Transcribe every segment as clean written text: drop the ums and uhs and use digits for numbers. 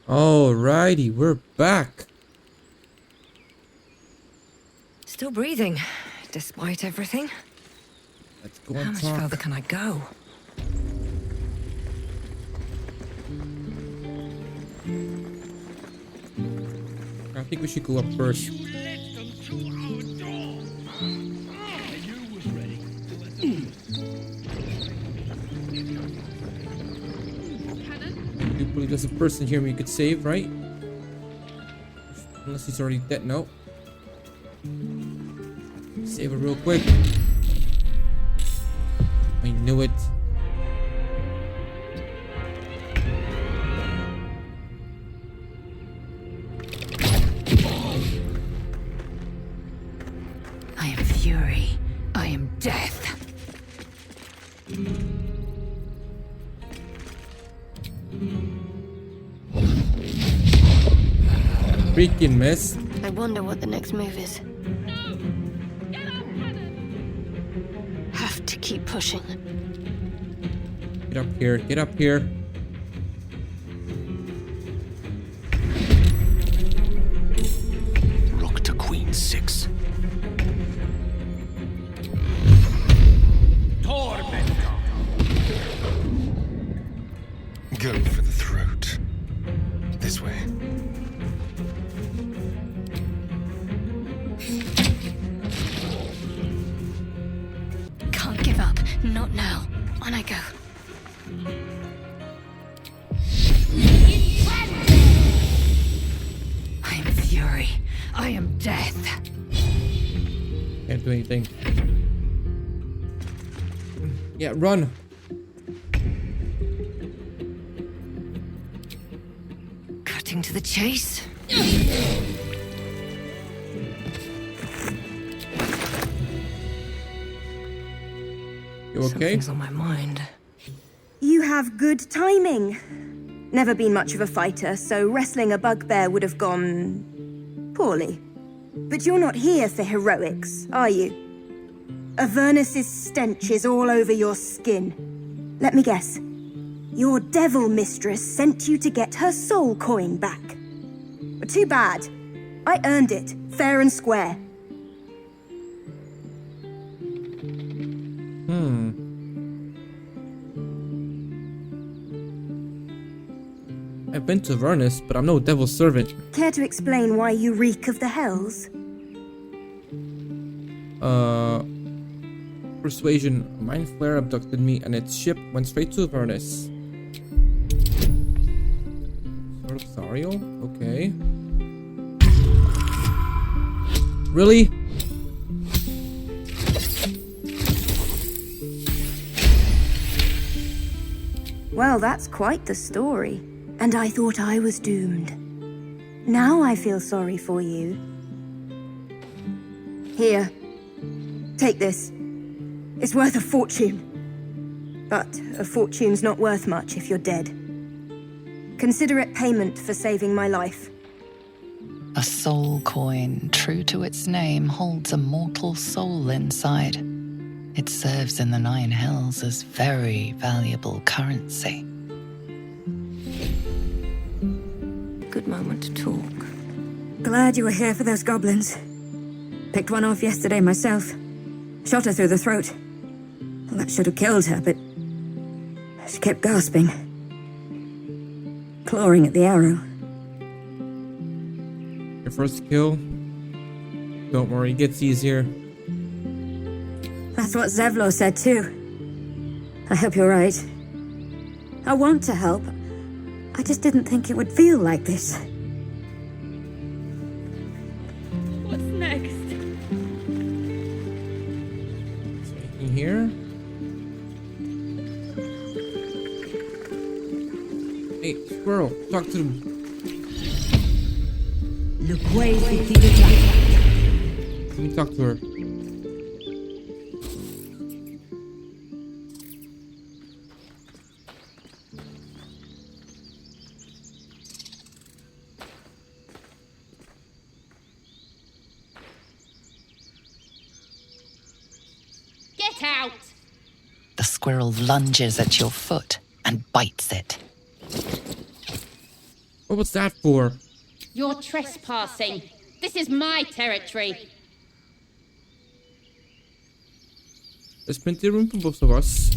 Alrighty, we're back. Still breathing, despite everything. Let's go How and much talk. further can I go? I think we should go up first. I do believe there's a person here we could save, right? Unless he's already dead. No. Save it real quick. I knew it. I am fury. I am death. Freaking miss. I wonder what the next move is. Have to keep pushing. Get up here. Get up here. Rook to queen 6. Go for the throat. This way. Can't give up. Not now. On I go. I am fury. I am death. Can't do anything. Yeah, run. Cutting to the chase. You okay? Something's on my mind. You have good timing. Never been much of a fighter, so wrestling a bugbear would have gone poorly. But you're not here for heroics, are you? Avernus's stench is all over your skin. Let me guess. Your devil mistress sent you to get her soul coin back. But too bad. I earned it, fair and square. I've been to Avernus, but I'm no devil's servant. Care to explain why you reek of the hells? Persuasion. A mind flare abducted me and its ship went straight to Avernus. Sword of Thariel? Okay. Really? Well, that's quite the story. And I thought I was doomed. Now I feel sorry for you. Here. Take this. It's worth a fortune. But a fortune's not worth much if you're dead. Consider it payment for saving my life. A soul coin, true to its name, holds a mortal soul inside. It serves in the 9 hells as very valuable currency. Good moment to talk. Glad you were here for those goblins. Picked one off yesterday myself. Shot her through the throat. Well, that should have killed her, but she kept gasping. Clawing at the arrow. Your first kill? Don't worry, it gets easier. That's what Zevlor said too. I hope you're right. I want to help. I just didn't think it would feel like this. What's next? Is there anything here? Hey, squirrel, talk to him. Let me talk to her. Get out! The squirrel lunges at your foot and bites it. What was that for? You're trespassing. This is my territory. There's plenty of room for both of us.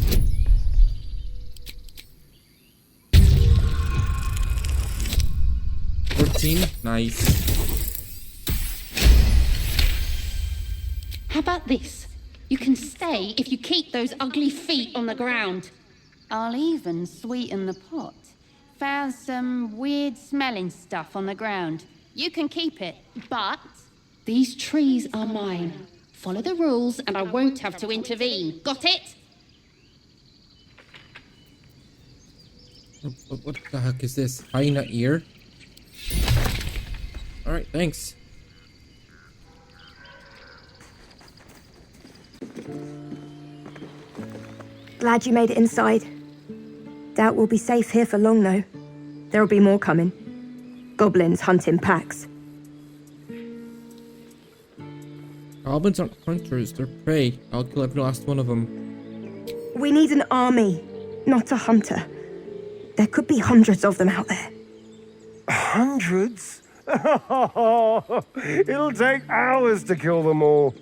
Nice. How about this? You can stay if you keep those ugly feet on the ground. I'll even sweeten the pot. Found some weird smelling stuff on the ground. You can keep it, but these trees are mine. Follow the rules and I won't have to intervene. Got it? What the heck is this? Hyena ear? Alright, thanks. Glad you made it inside. Doubt we'll be safe here for long, though. There'll be more coming. Goblins hunt in packs. Goblins aren't hunters, they're prey. I'll kill every last one of them. We need an army, not a hunter. There could be hundreds of them out there. Hundreds? It'll take hours to kill them all.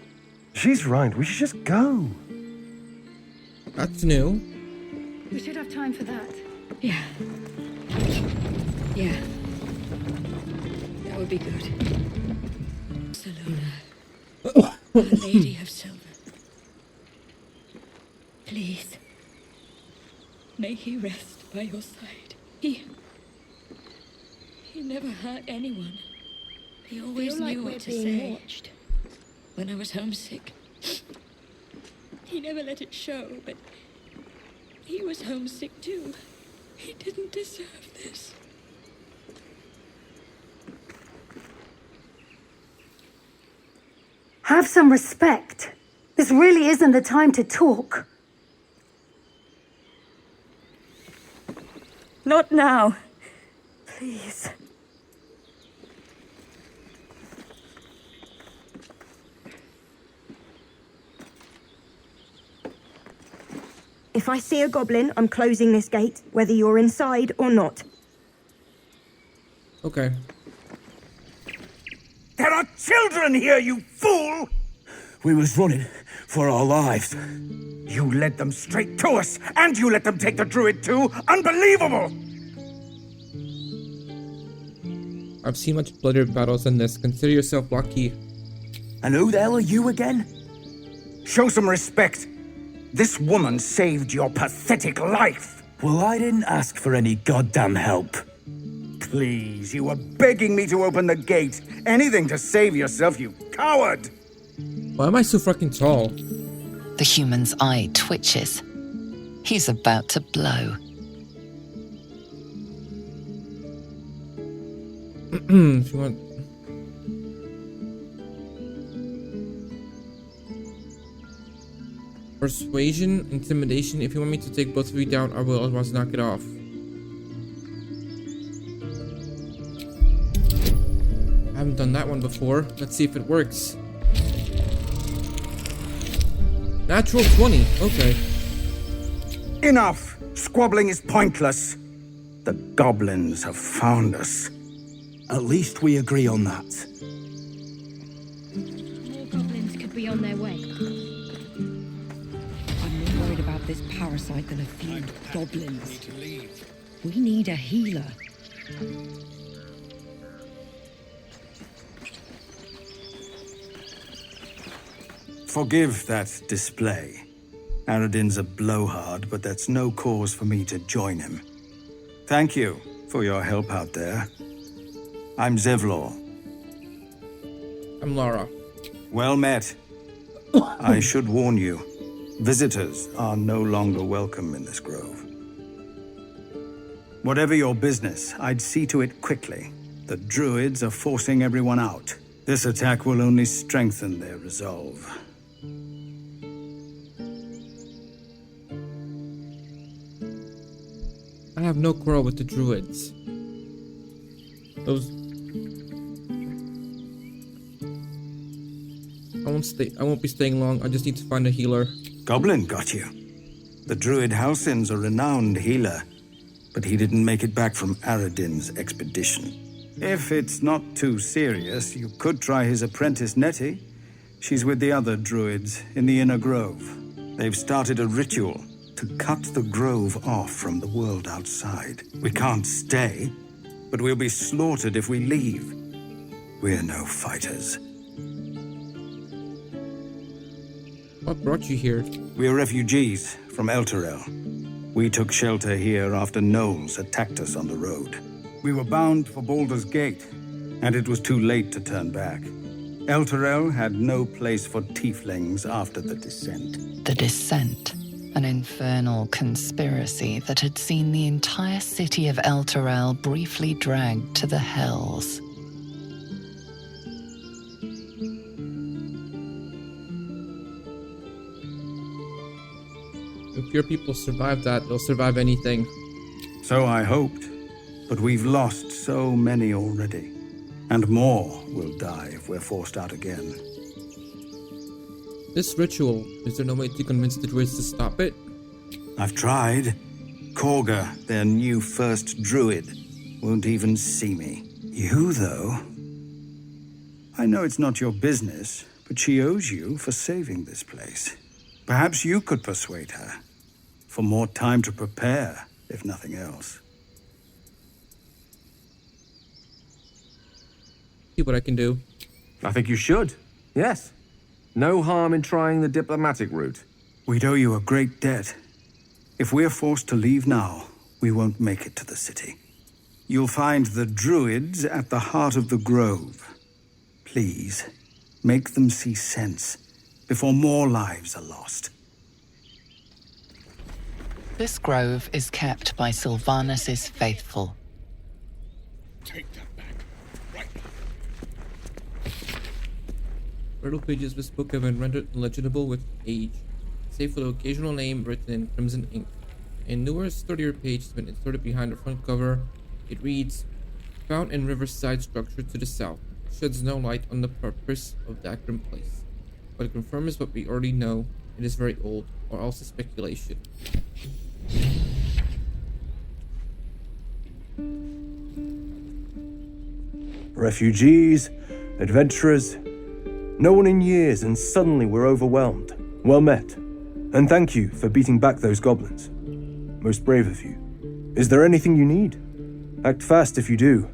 She's right, we should just go. That's new. We should have time for that. Yeah. Yeah. That would be good. Salona. Our Lady of Silver. Please. May he rest by your side. He never hurt anyone. He always knew what to say. Watched. When I was homesick. He never let it show, but he was homesick too. He didn't deserve this. Have some respect. This really isn't the time to talk. Not now. Please. If I see a goblin, I'm closing this gate, whether you're inside or not. Okay. There are children here, you fool! We was running for our lives. You led them straight to us, and you let them take the druid too? Unbelievable! I've seen much bloodier battles than this. Consider yourself lucky. And who the hell are you again? Show some respect. This woman saved your pathetic life. Well, I didn't ask for any goddamn help. Please, you were begging me to open the gate. Anything to save yourself, you coward! Why am I so fucking tall? The human's eye twitches. He's about to blow. If you want... Persuasion, intimidation. If you want me to take both of you down, I will. Otherwise, knock it off. I haven't done that one before. Let's see if it works. Natural 20. Okay. Enough! Squabbling is pointless. The goblins have found us. At least we agree on that. More goblins could be on their way. I'm more worried about this parasite than a few goblins. We need a healer. Forgive that display. Aradin's a blowhard, but that's no cause for me to join him. Thank you for your help out there. I'm Zevlor. I'm Lara. Well met. I should warn you, visitors are no longer welcome in this grove. Whatever your business, I'd see to it quickly. The druids are forcing everyone out. This attack will only strengthen their resolve. I have no quarrel with the druids. Those... I won't be staying long. I just need to find a healer. Goblin got you. The druid Halsin's a renowned healer. but he didn't make it back from Aradin's expedition. If it's not too serious, you could try his apprentice Nettie. She's with the other druids in the Inner Grove. They've started a ritual to cut the grove off from the world outside. We can't stay, but we'll be slaughtered if we leave. We're no fighters. What brought you here? We're refugees from Elturel. We took shelter here after gnolls attacked us on the road. We were bound for Baldur's Gate, and it was too late to turn back. Elturel had no place for tieflings after the Descent. The Descent, an infernal conspiracy that had seen the entire city of Elturel briefly dragged to the Hells. If your people survive that, they'll survive anything. So I hoped, but we've lost so many already. And more will die if we're forced out again. This ritual, is there no way to convince the druids to stop it? I've tried. Korga, their new first druid, won't even see me. You, though? I know it's not your business, but she owes you for saving this place. Perhaps you could persuade her. For more time to prepare, if nothing else. See what I can do. I think you should. Yes. No harm in trying the diplomatic route. We'd owe you a great debt. If we're forced to leave now, we won't make it to the city. You'll find the druids at the heart of the grove. Please, make them see sense before more lives are lost. This grove is kept by Sylvanus' faithful. Take that back. Right now. Riddle pages of this book have been rendered illegible with age, save for the occasional name written in crimson ink. A newer, sturdier page has been inserted behind the front cover. It reads, "Found in riverside structure to the south. Sheds no light on the purpose of Dakram Place, but it confirms what we already know. It is very old, or else a speculation." Refugees, adventurers, no one in years, and suddenly we're overwhelmed. Well met, and thank you for beating back those goblins. Most brave of you. Is there anything you need? Act fast if you do.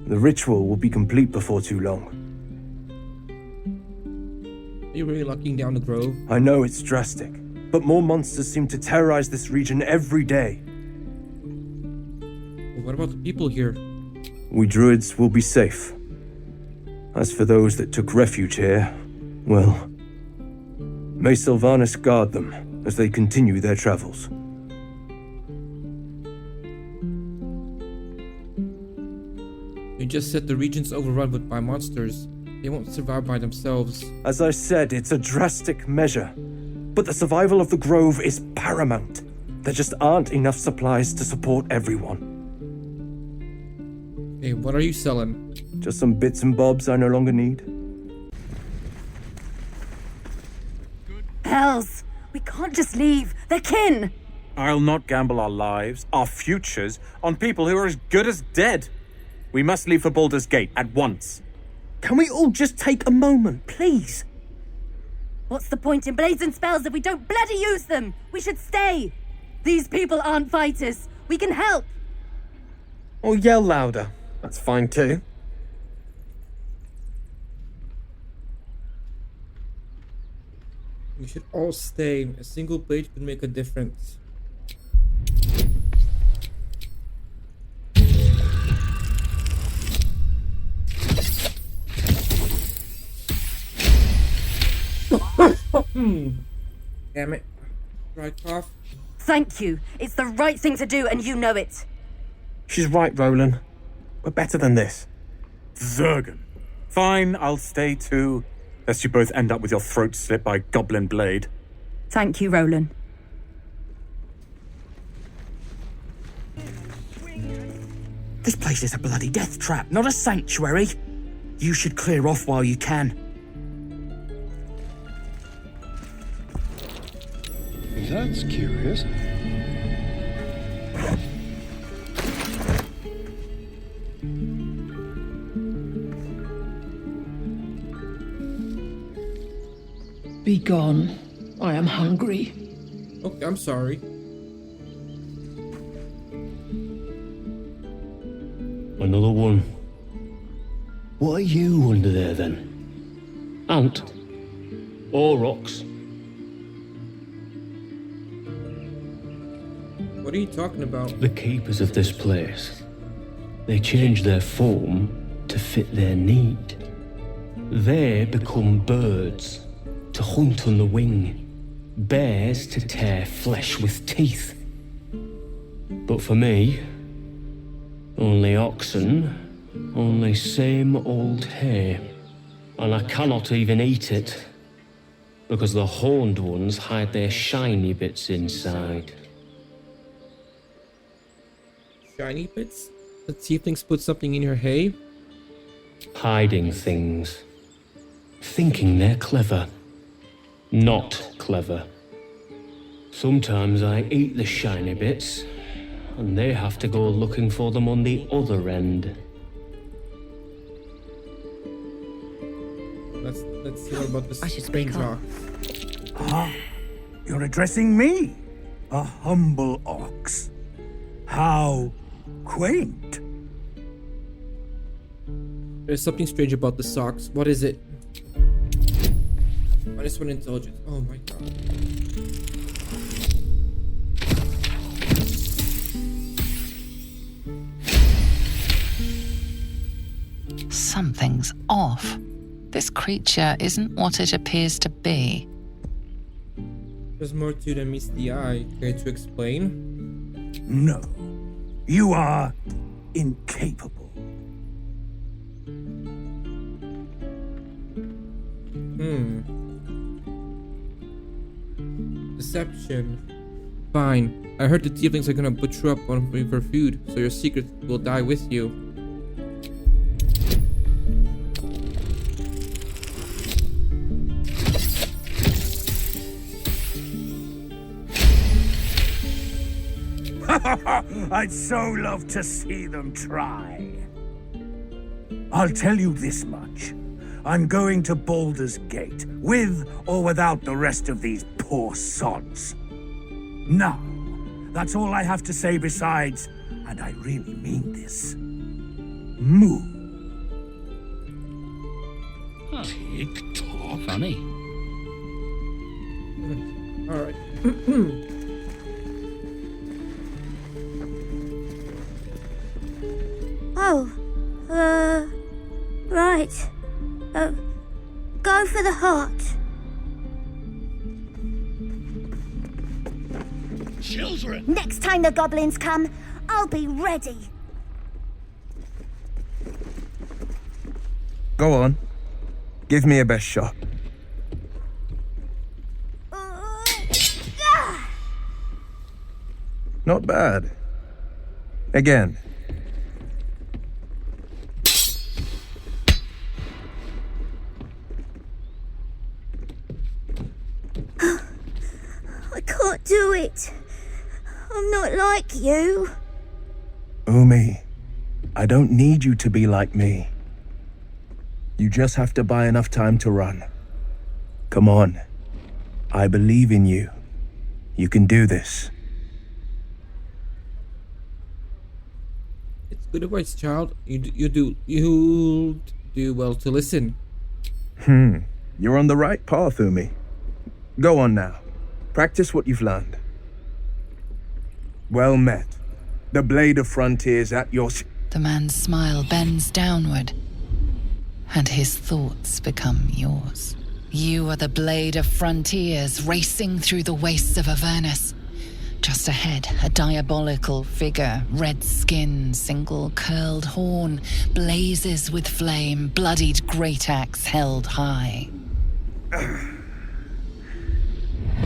The ritual will be complete before too long. Are you really locking down the grove? I know it's drastic, but more monsters seem to terrorize this region every day. Well, what about the people here? We druids will be safe. As for those that took refuge here, well, may Sylvanus guard them as they continue their travels. You just said the region's overrun by monsters. They won't survive by themselves. As I said, it's a drastic measure, but the survival of the grove is paramount. There just aren't enough supplies to support everyone. Hey, what are you selling? Just some bits and bobs I no longer need. Hells! We can't just leave. They're kin! I'll not gamble our lives, our futures, on people who are as good as dead. We must leave for Baldur's Gate at once. Can we all just take a moment, please? What's the point in blazing spells if we don't bloody use them? We should stay! These people aren't fighters. We can help! Or yell louder. That's fine too. We should all stay. A single blade could make a difference. Damn it. Dry cough. Thank you. It's the right thing to do, and you know it. She's right, Roland. We're better than this. Zergan. Fine, I'll stay too. Lest you both end up with your throat slit by goblin blade. Thank you, Roland. This place is a bloody death trap, not a sanctuary. You should clear off while you can. That's curious. Be gone. I am hungry. Okay, I'm sorry. Another one. What are you under there then? Ant? Or rocks? What are you talking about? The keepers of this place. They change their form to fit their need. They become birds to hunt on the wing, bears to tear flesh with teeth. But for me, only oxen, only same old hay, and I cannot even eat it, because the horned ones hide their shiny bits inside. Shiny bits? The tieflings put something in your hay? Hiding things. Thinking they're clever. Not clever. Sometimes I eat the shiny bits, and they have to go looking for them on the other end. Let's hear about this strange rock. Ah, you're addressing me, a humble ox. How quaint. There's something strange about the socks. What is it? -1 intelligence. Oh my god. Something's off. This creature isn't what it appears to be. There's more to it than meets the eye. Care to explain? No, you are incapable. Deception. Fine. I heard the tieflings are gonna butcher up on me for food, so your secret will die with you. I'd so love to see them try. I'll tell you this much. I'm going to Baldur's Gate, with or without the rest of these poor sods. Now, that's all I have to say besides, and I really mean this, moo. Tick-tock. Funny. Alright. Right. Go for the heart. Children! Next time the goblins come, I'll be ready. Go on. Give me a best shot. Not bad. Again. I can't do it. I'm not like you. Umi, I don't need you to be like me. You just have to buy enough time to run. Come on. I believe in you. You can do this. It's good advice, child. You'll do well to listen. You're on the right path, Umi. Go on now. Practice what you've learned. Well met. The blade of frontiers at your... The man's smile bends downward, and his thoughts become yours. You are the blade of frontiers racing through the wastes of Avernus. Just ahead, a diabolical figure, red skin, single curled horn, blazes with flame, bloodied great axe held high.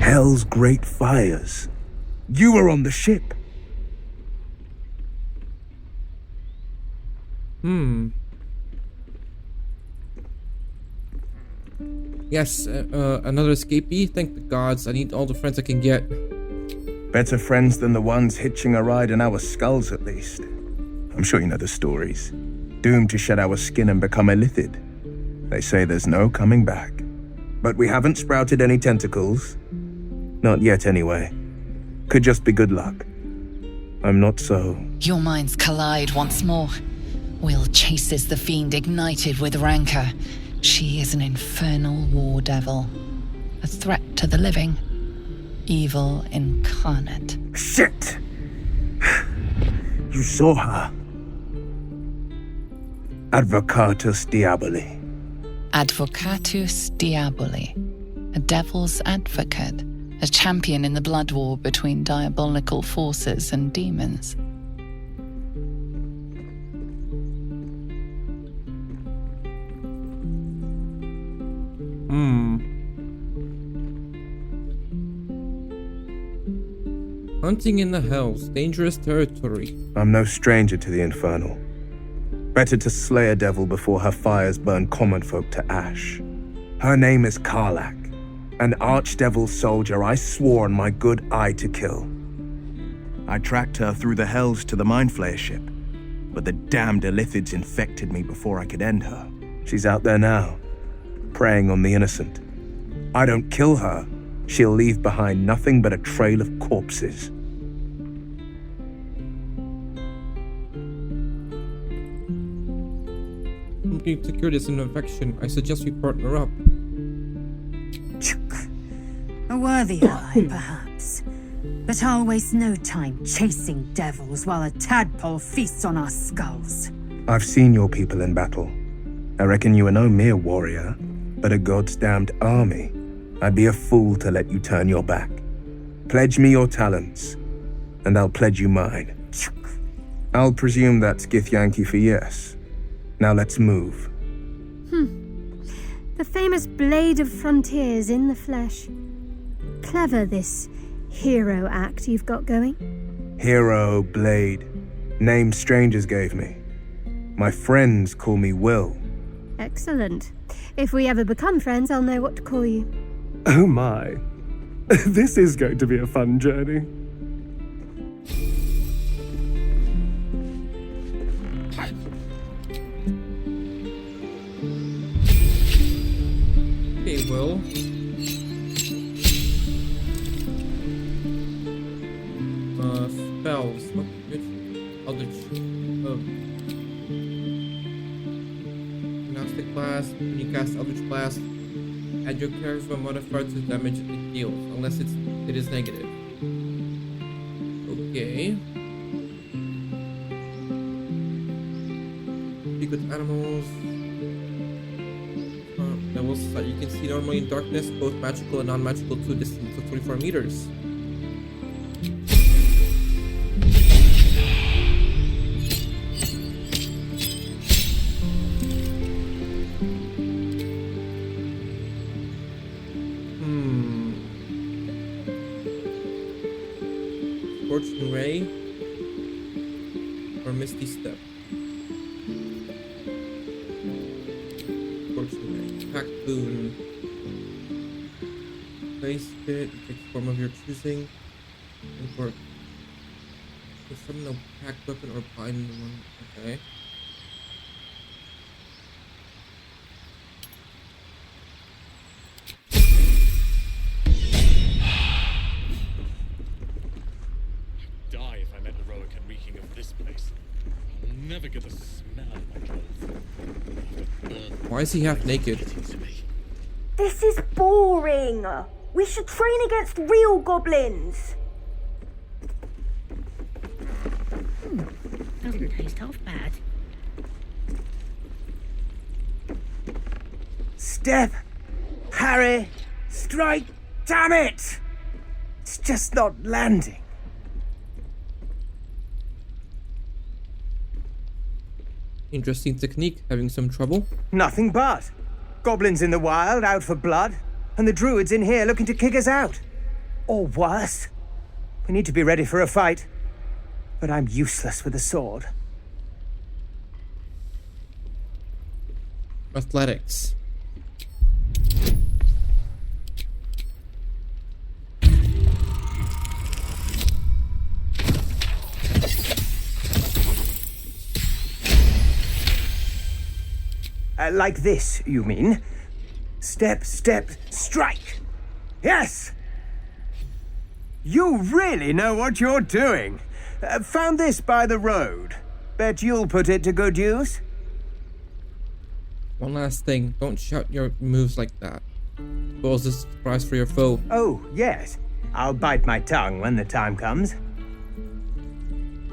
Hell's great fires. You were on the ship. Yes, another escapee? Thank the gods. I need all the friends I can get. Better friends than the ones hitching a ride in our skulls, at least. I'm sure you know the stories. Doomed to shed our skin and become illithid. They say there's no coming back. but we haven't sprouted any tentacles. Not yet, anyway. Could just be good luck. I'm not so... Your minds collide once more. Will chases the fiend ignited with rancor. She is an infernal war devil. A threat to the living. Evil incarnate. Shit! You saw her. Advocatus Diaboli. Advocatus Diaboli. A devil's advocate. A champion in the blood war between diabolical forces and demons. Hunting in the Hells, dangerous territory. I'm no stranger to the infernal. Better to slay a devil before her fires burn common folk to ash. Her name is Karlach, an archdevil soldier I swore on my good eye to kill. I tracked her through the Hells to the Mindflayer ship, but the damned Illithids infected me before I could end her. She's out there now, preying on the innocent. I don't kill her, she'll leave behind nothing but a trail of corpses. Looking to cure this infection, I suggest we partner up. A worthy ally, perhaps. But I'll waste no time chasing devils while a tadpole feasts on our skulls. I've seen your people in battle. I reckon you are no mere warrior, but a god's damned army. I'd be a fool to let you turn your back. Pledge me your talents, and I'll pledge you mine. I'll presume that's Githyanki for yes. Now let's move. The famous Blade of Frontiers in the flesh. Clever, this hero act you've got going. Hero, Blade. Names strangers gave me. My friends call me Will. Excellent. If we ever become friends, I'll know what to call you. Oh my. This is going to be a fun journey. Okay, Will. Spells. What? Eldritch. Gnostic Blast. When you cast Eldritch Blast, add your charisma modifier to the damage it deals, unless it is negative. Okay. Speak with animals. Levels that you can see normally in darkness, both magical and non-magical, to a distance of 24 meters. Scorching Ray or Misty Step. Scorching Ray. Pack Boon. Place it. Take the form of your choosing. And work. There's some no packed weapon or bind one. Okay. Why is he half naked? This is boring. We should train against real goblins. Doesn't taste half bad. Step! Harry! Strike! Damn it! It's just not landing. Interesting technique. Having some trouble? Nothing but. Goblins in the wild, out for blood, and the druids in here looking to kick us out. Or worse. We need to be ready for a fight. But I'm useless with a sword. Athletics. Like this, you mean? Step, step, strike! Yes! You really know what you're doing. Found this by the road. Bet you'll put it to good use. One last thing, don't shout your moves like that. Suppose this is a surprise for your foe. Oh, yes. I'll bite my tongue when the time comes.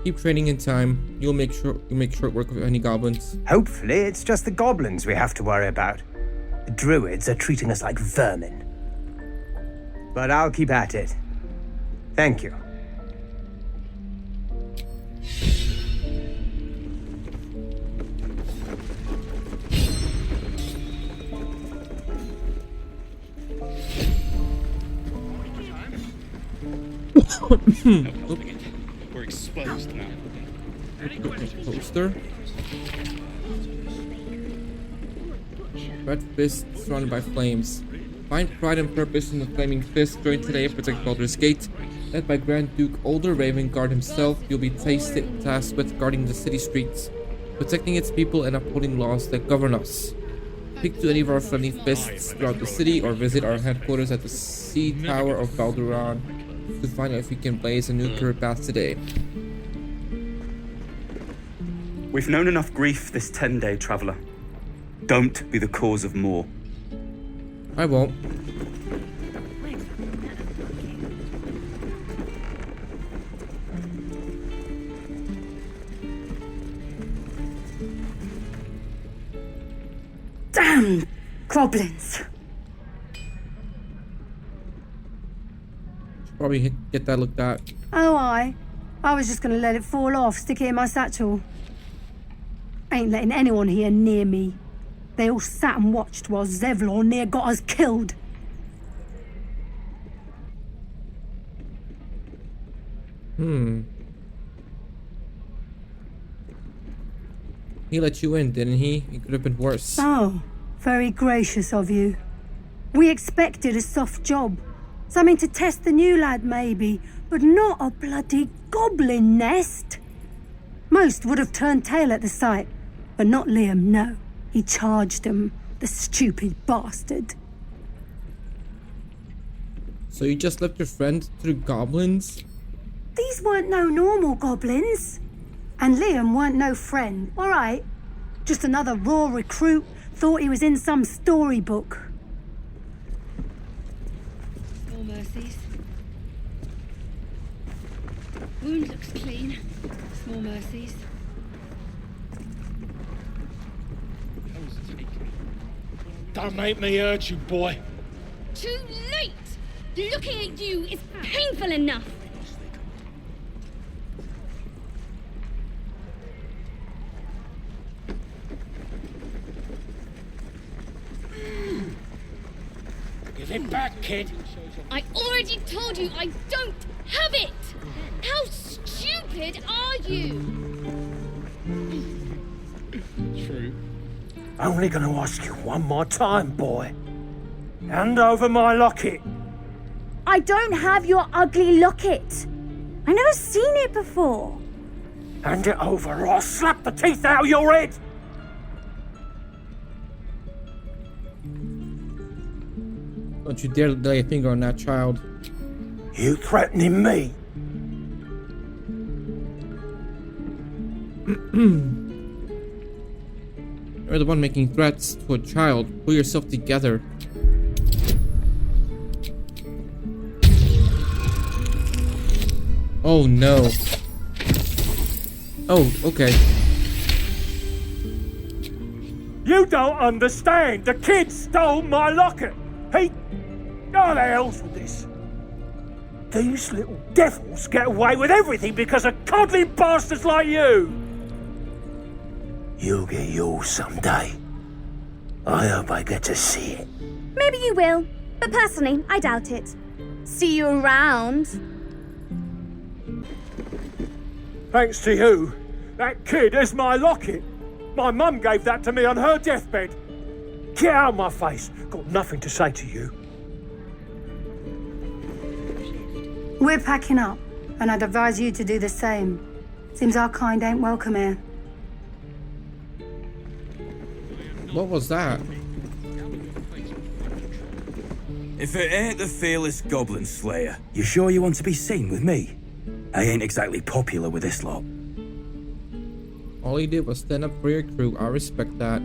Keep training in time. You'll make short work of any goblins. Hopefully it's just the goblins we have to worry about. The druids are treating us like vermin. But I'll keep at it. Thank you. We're exposed now. Poster. Red fist surrounded by flames. Find pride and purpose in the flaming fist. Join today and protect Baldur's Gate. Led by Grand Duke Older Ravengard himself, you'll be tasked with guarding the city streets, protecting its people and upholding laws that govern us. Speak to any of our friendly fists throughout the city or visit our headquarters at the Sea Tower of Baldur to find out if you can blaze a new career path today. We've known enough grief this 10-day traveler. Don't be the cause of more. I won't. Damn goblins! Should probably get that looked at. Oh, I was just gonna let it fall off, stick it in my satchel. Ain't letting anyone here near me. They all sat and watched while Zevlor near got us killed. He let you in, didn't he? It could have been worse. Oh, very gracious of you. We expected a soft job. Something to test the new lad, maybe, but not a bloody goblin nest. Most would have turned tail at the sight, but not Liam, no. He charged him, the stupid bastard. So you just left your friend to the goblins? These weren't no normal goblins. And Liam weren't no friend, all right? Just another raw recruit, thought he was in some storybook. Small mercies. Wound looks clean. Small mercies. Don't make me hurt you, boy. Too late! Looking at you is painful enough. Give it back, kid. I already told you I don't have it! How stupid are you? True. Only gonna ask you one more time, boy. Hand over my locket. I don't have your ugly locket. I never seen it before. Hand it over or I'll slap the teeth out of your head. Don't you dare lay a finger on that child. You threatening me? You're the one making threats to a child. Pull yourself together. Oh no. Oh, okay. You don't understand. The kid stole my locket. He... Oh, the hell's with this? These little devils get away with everything because of coddling bastards like you. You'll get yours someday. I hope I get to see it. Maybe you will, but personally, I doubt it. See you around. Thanks to you, that kid is my locket. My mum gave that to me on her deathbed. Get out of my face. Got nothing to say to you. We're packing up, and I'd advise you to do the same. Seems our kind ain't welcome here. What was that? If it ain't the fearless goblin slayer. You sure you want to be seen with me? I ain't exactly popular with this lot. All he did was stand up for your crew. I respect that.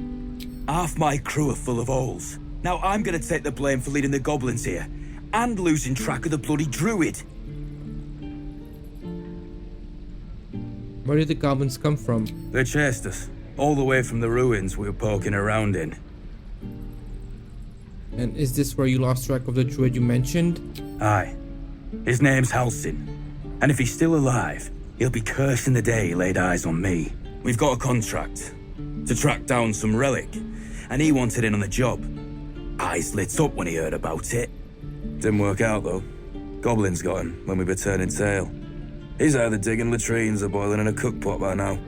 Half my crew are full of holes. Now I'm gonna take the blame for leading the goblins here. And losing track of the bloody druid. Where did the goblins come from? They chased us. All the way from the ruins we were poking around in. And is this where you lost track of the druid you mentioned? Aye. His name's Halsin. And if he's still alive, he'll be cursing the day he laid eyes on me. We've got a contract to track down some relic, and he wanted in on the job. Eyes lit up when he heard about it. Didn't work out, though. Goblins got him when we were turning tail. He's either digging latrines or boiling in a cookpot by now.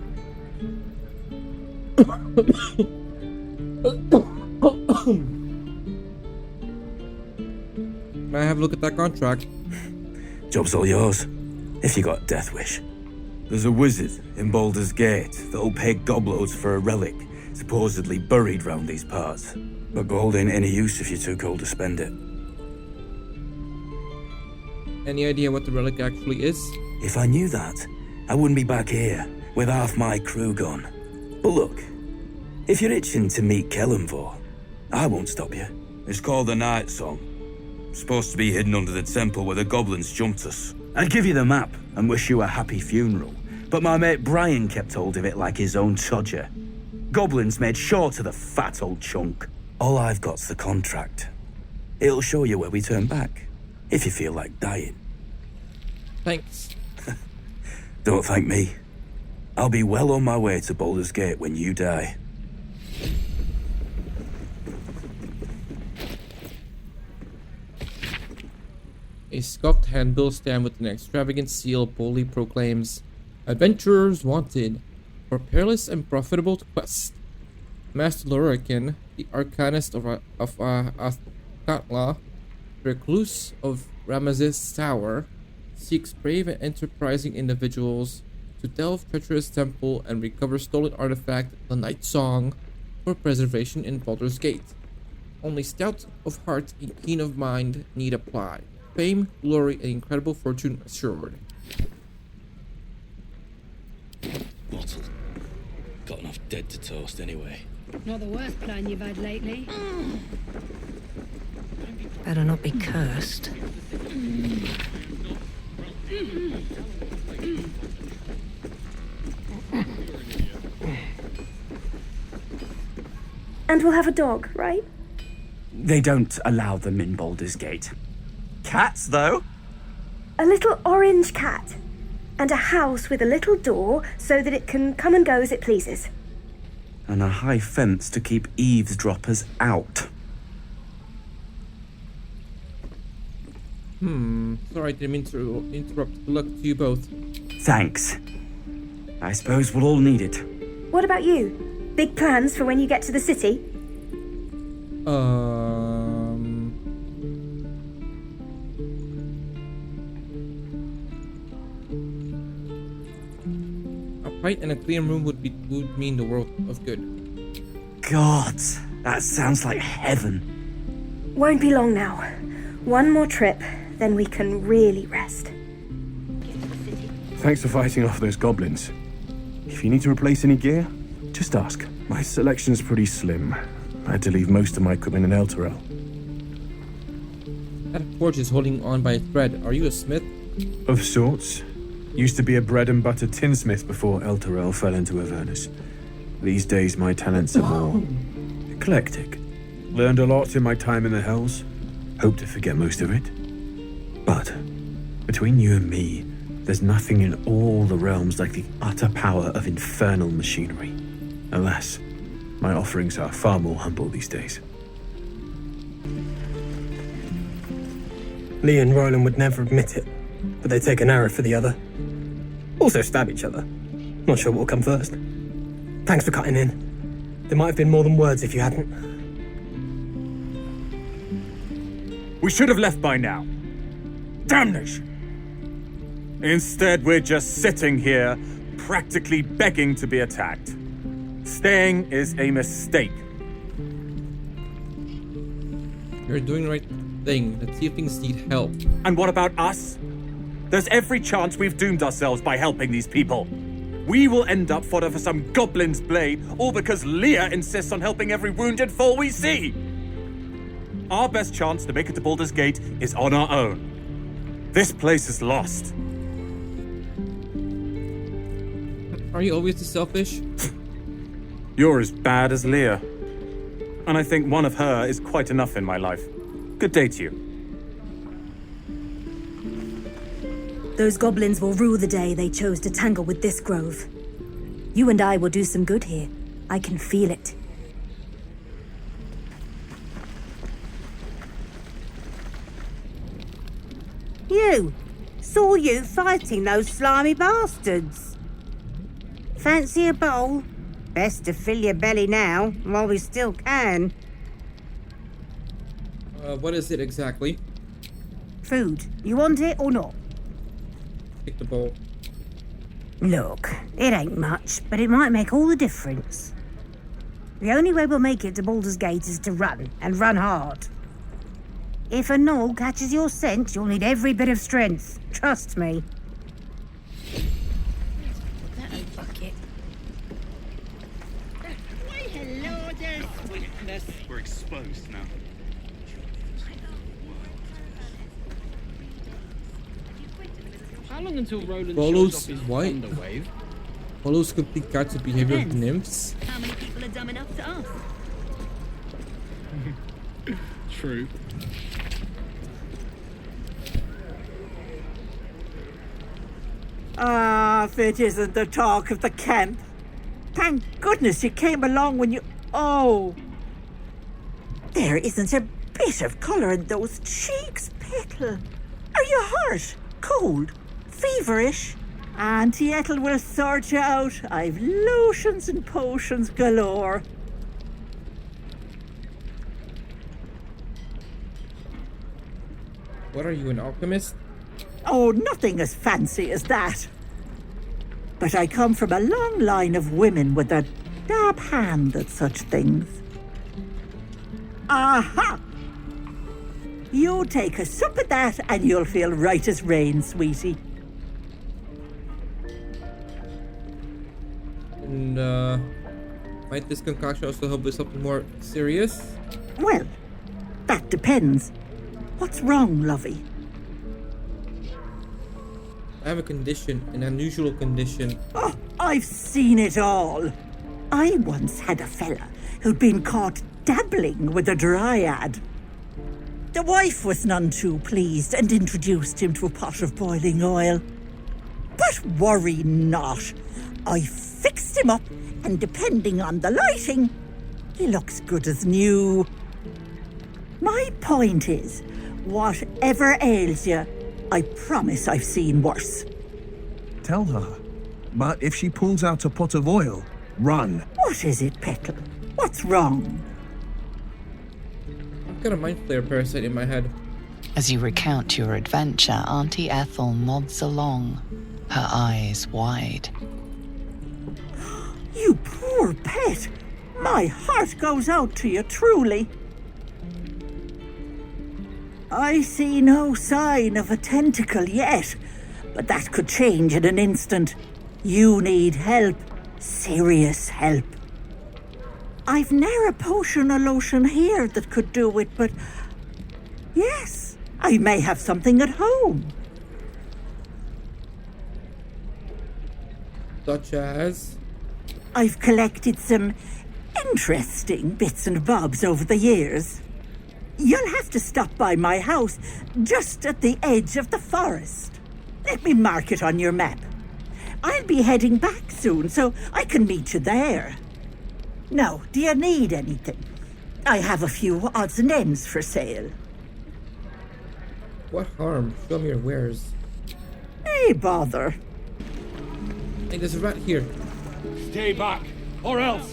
May I have a look at that contract? Job's all yours, if you got a death wish. There's a wizard in Baldur's Gate that'll pay gobloads for a relic supposedly buried round these parts. But gold ain't any use if you're too cold to spend it. Any idea what the relic actually is? If I knew that, I wouldn't be back here with half my crew gone. But look, if you're itching to meet Kellenvor, I won't stop you. It's called the Night Song. Supposed to be hidden under the temple where the goblins jumped us. I'd give you the map and wish you a happy funeral, but my mate Brian kept hold of it like his own Todger. Goblins made sure to the fat old chunk. All I've got's the contract. It'll show you where we turn back, if you feel like dying. Thanks. Don't thank me. I'll be well on my way to Baldur's Gate when you die. A scuffed handbill stand with an extravagant seal boldly proclaims, "Adventurers wanted for perilous and profitable quest." Master Lorican, the arcanist of Aztotla, recluse of Ramesses Tower, seeks brave and enterprising individuals to delve treacherous temple and recover stolen artifact, the Night Song, for preservation in Baldur's Gate. Only stout of heart and keen of mind need apply. Fame, glory, and incredible fortune assured. Bottle. Got enough dead to toast anyway. Not the worst plan you've had lately. Better not be cursed. And we'll have a dog, right? They don't allow them in Baldur's Gate. Cats, though? A little orange cat. And a house with a little door so that it can come and go as it pleases. And a high fence to keep eavesdroppers out. Sorry, I didn't mean to interrupt. Good luck to you both. Thanks. I suppose we'll all need it. What about you? Big plans for when you get to the city? A pint and a clean room would mean the world of good. God, that sounds like heaven. Won't be long now. One more trip, then we can really rest. Thanks for fighting off those goblins. If you need to replace any gear, just ask. My selection's pretty slim. I had to leave most of my equipment in Elturel. That forge is holding on by a thread. Are you a smith? Of sorts. Used to be a bread and butter tinsmith before Elturel fell into Avernus. These days my talents are more eclectic. Learned a lot in my time in the Hells. Hope to forget most of it. But between you and me, there's nothing in all the realms like the utter power of infernal machinery. Alas, my offerings are far more humble these days. Lee and Roland would never admit it, but they take an arrow for the other. Also stab each other. Not sure what will come first. Thanks for cutting in. There might have been more than words if you hadn't. We should have left by now. Damnation! Instead, we're just sitting here, practically begging to be attacked. Staying is a mistake. You're doing right. thing. The tieflings need help. And what about us? There's every chance we've doomed ourselves by helping these people. We will end up fodder for some goblin's blade, all because Leah insists on helping every wounded foe we see. Our best chance to make it to Baldur's Gate is on our own. This place is lost. Are you always this selfish? You're as bad as Leah. And I think one of her is quite enough in my life. Good day to you. Those goblins will rue the day they chose to tangle with this grove. You and I will do some good here. I can feel it. You! Saw you fighting those slimy bastards. Fancy a bowl? Best to fill your belly now, while we still can. What is it exactly? Food. You want it or not? Take the bowl. Look, it ain't much, but it might make all the difference. The only way we'll make it to Baldur's Gate is to run, and run hard. If a gnoll catches your scent, you'll need every bit of strength. Trust me. We're exposed now. How long until Roland Follows shows off his what? Thunderwave? Follows complete guide to behavior of nymphs. How many people are dumb enough to ask? True. Ah, if it isn't the talk of the camp. Thank goodness you came along when you... Oh! There isn't a bit of colour in those cheeks, Petal. Are you hurt? Cold? Feverish? Auntie Ethel will sort you out. I've lotions and potions galore. What are you, an alchemist? Oh, nothing as fancy as that. But I come from a long line of women with a dab hand at such things. Aha! You take a sup of that and you'll feel right as rain, sweetie. And, might this concoction also help with something more serious? Well, that depends. What's wrong, lovey? I have a condition, an unusual condition. Oh, I've seen it all. I once had a fella who'd been caught dabbling with a dryad. The wife was none too pleased and introduced him to a pot of boiling oil. But worry not. I fixed him up, and depending on the lighting, he looks good as new. My point is, whatever ails you, I promise I've seen worse. Tell her. But if she pulls out a pot of oil, run. What is it, Petal? What's wrong? I've got a mind flare parasite in my head. As you recount your adventure, Auntie Ethel nods along, her eyes wide. You poor pet. My heart goes out to you, truly. I see no sign of a tentacle yet, but that could change in an instant. You need help. Serious help. I've ne'er a potion or lotion here that could do it, but... yes, I may have something at home. Such as? I've collected some interesting bits and bobs over the years. You'll have to stop by my house, just at the edge of the forest. Let me mark it on your map. I'll be heading back soon, so I can meet you there. Now, do you need anything? I have a few odds and ends for sale. What harm? Show me your wares. Hey, bother. Hey, there's a rat here. Stay back, or else.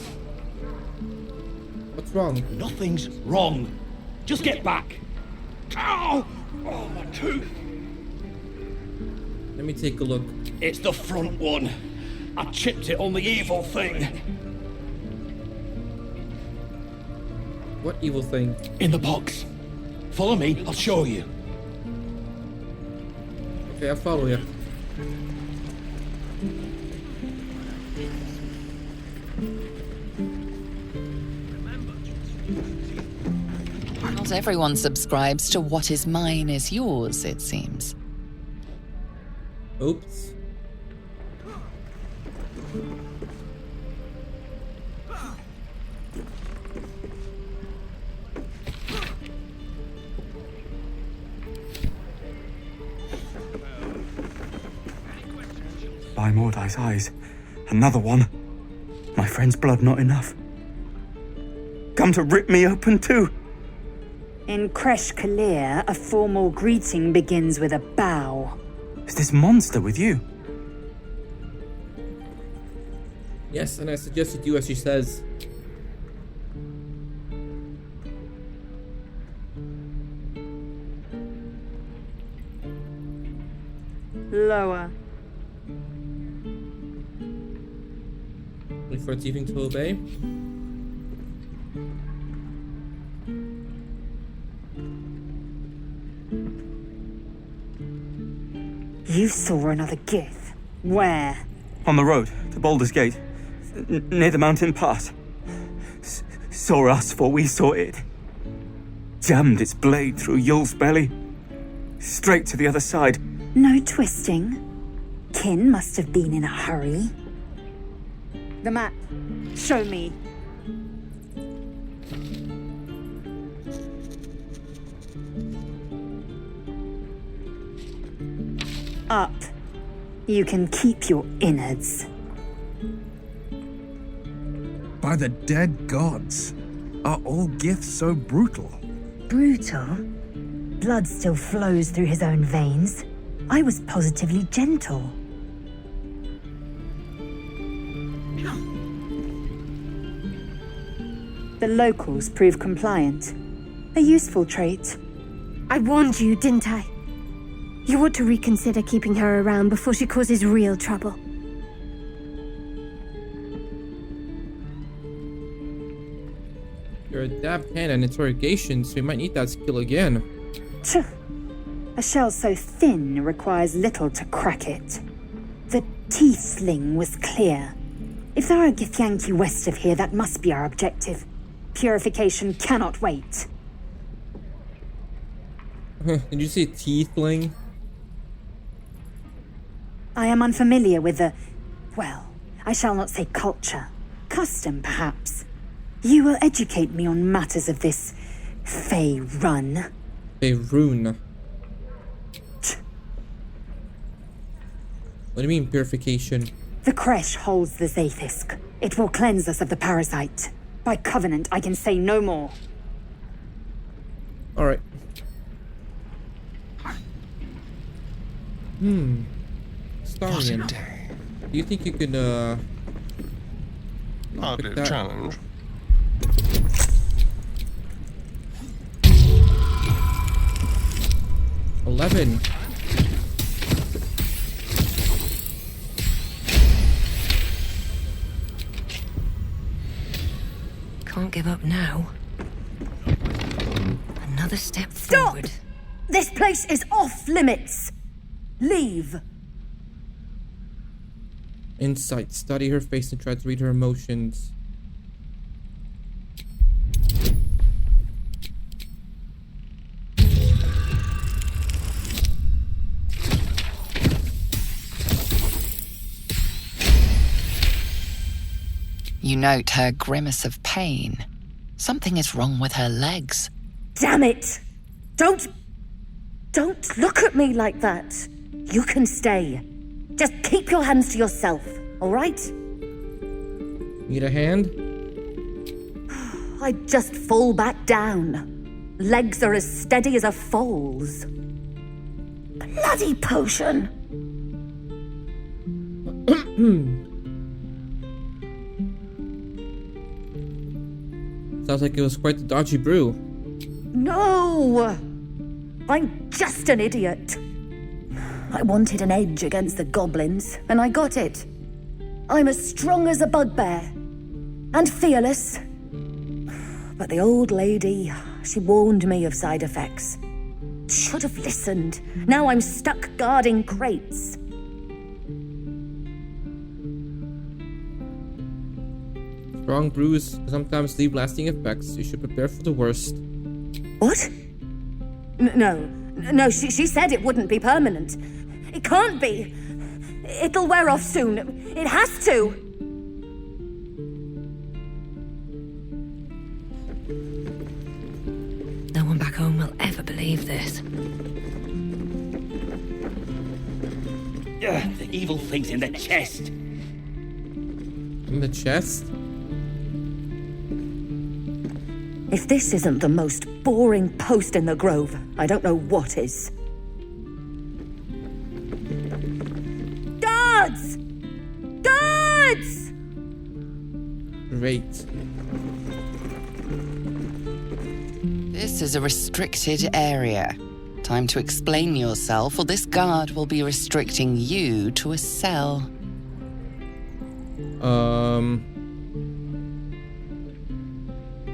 What's wrong? Nothing's wrong. Just get back. Ow! Oh, my tooth. Let me take a look. It's the front one. I chipped it on the evil thing. What evil thing? In the box. Follow me, I'll show you. Okay, I'll follow you. Not everyone subscribes to what is mine is yours, it seems. Oops. By Mordai's eyes, another one. My friend's blood not enough. Come to rip me open too. In Kresh Kalir, a formal greeting begins with a bow. Is this monster with you? Yes, and I suggest you do as she says. Lower. Wait for its evening to obey. You saw another Gith. Where? On the road to Baldur's Gate, near the mountain pass. Saw us for we saw it. Jammed its blade through Yul's belly. Straight to the other side. No twisting. Kin must have been in a hurry. The map. Show me. Up. You can keep your innards. By the dead gods, are all Giths so brutal? Brutal? Blood still flows through his own veins. I was positively gentle. The locals prove compliant. A useful trait. I warned you, didn't I? You ought to reconsider keeping her around before she causes real trouble. You're a dab cannon interrogation, so you might need that skill again. Tch. A shell so thin requires little to crack it. The tiefling was clear. If there are Githyanki west of here, that must be our objective. Purification cannot wait. Did you say tiefling? I am unfamiliar with the, well, I shall not say culture. Custom, perhaps. You will educate me on matters of this Fey run. Fey rune. What do you mean, purification? The Kresh holds the Zaithisk. It will cleanse us of the parasite. By covenant, I can say no more. Alright. Starian. Do you think you could, I'll do the challenge. $11. Can't give up now. Another step Stop! forward. This place is off limits. Leave. Insight. Study her face and try to read her emotions. You note her grimace of pain. Something is wrong with her legs. Damn it! Don't look at me like that. You can stay. Just keep your hands to yourself, all right? Need a hand? I just fall back down. Legs are as steady as a foal's. Bloody potion! Sounds like it was quite the dodgy brew. No! I'm just an idiot. I wanted an edge against the goblins, and I got it. I'm as strong as a bugbear. And fearless. But the old lady, She warned me of side effects. Should have listened. Now I'm stuck guarding crates. Strong brews sometimes leave lasting effects. You should prepare for the worst. What? No, she said it wouldn't be permanent. It can't be. It'll wear off soon. It has to. No one back home will ever believe this. The evil thing's in the chest. In the chest? If this isn't the most boring post in the Grove, I don't know what is. Guards! Guards! Great. This is a restricted area. Time to explain yourself, or this guard will be restricting you to a cell.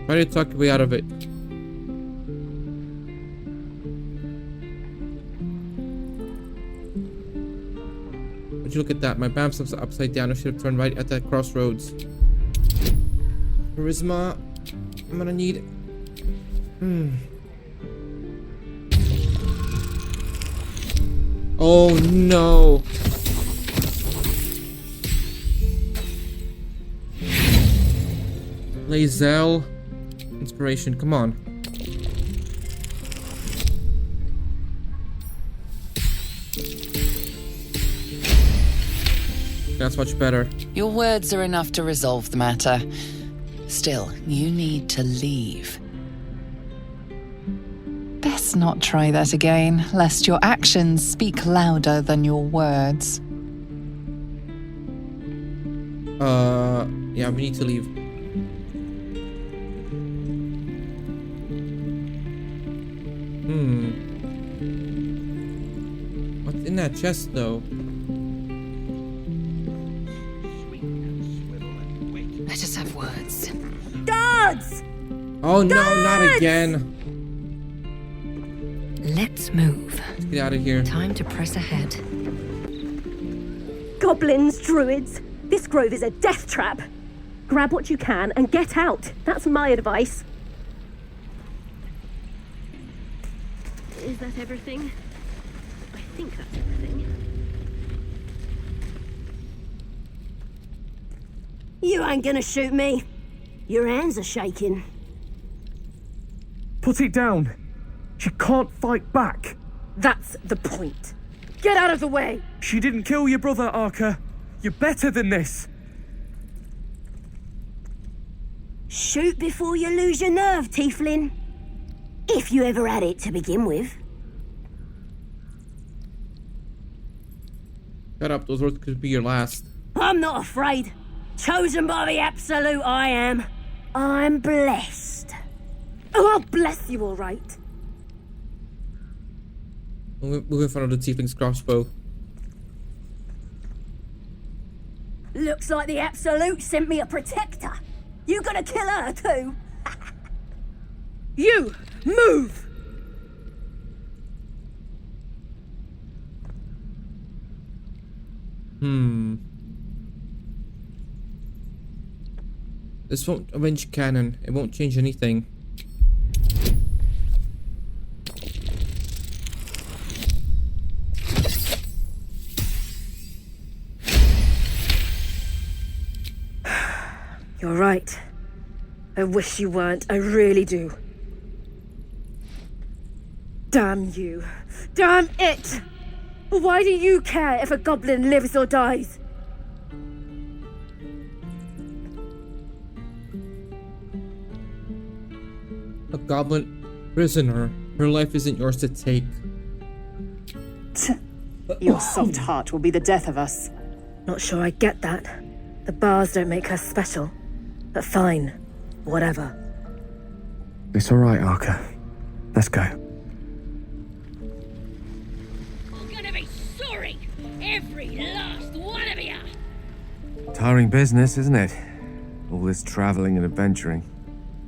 Try to talk your way out of it. Would you look at that? My bamsum's upside down. I should have turned right at that crossroads. Charisma. I'm gonna need it. Oh no. Lae'zel. Inspiration, come on. That's much better. Your words are enough to resolve the matter. Still, you need to leave. Best not try that again, lest your actions speak louder than your words. Yeah, we need to leave. What's in that chest, though? Let us have words. Guards! Oh no, Guards! not again. Let's move. Let's get out of here. Time to press ahead. Goblins, druids, this grove is a death trap. Grab what you can and get out. That's my advice. Is that everything? I think that's everything. You ain't gonna shoot me. Your hands are shaking. Put it down. She can't fight back. That's the point. Get out of the way! She didn't kill your brother, Arca. You're better than this. Shoot before you lose your nerve, Tieflin. If you ever had it to begin with. Shut up, those words could be your last. I'm not afraid. Chosen by the Absolute, I am. I'm blessed. Oh, I'll bless you, all right. Move in front of the tiefling's crossbow. Looks like the Absolute sent me a protector. You gonna kill her too? You, move! This won't avenge canon. It won't change anything. You're right. I wish you weren't. I really do. Damn you. Damn it! Why do you care if a goblin lives or dies? A goblin prisoner. Her life isn't yours to take. Your soft heart will be the death of us. Not sure I get that. The bars don't make her special. But fine. Whatever. It's all right, Arca. Let's go. I'm gonna be sorry, every last one of you. Tiring business, isn't it? All this traveling and adventuring.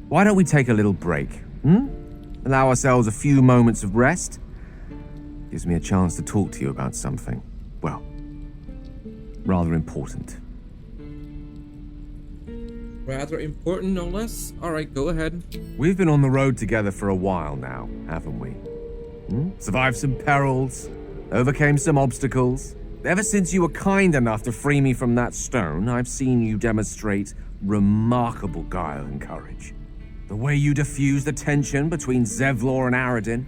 Why don't we take a little break? allow ourselves a few moments of rest. Gives me a chance to talk to you about something, well, rather important. Rather important, no less. Alright, go ahead. We've been on the road together for a while now, haven't we? Survived some perils, overcame some obstacles. Ever since you were kind enough to free me from that stone, I've seen you demonstrate remarkable guile and courage. The way you diffused the tension between Zevlor and Aradin.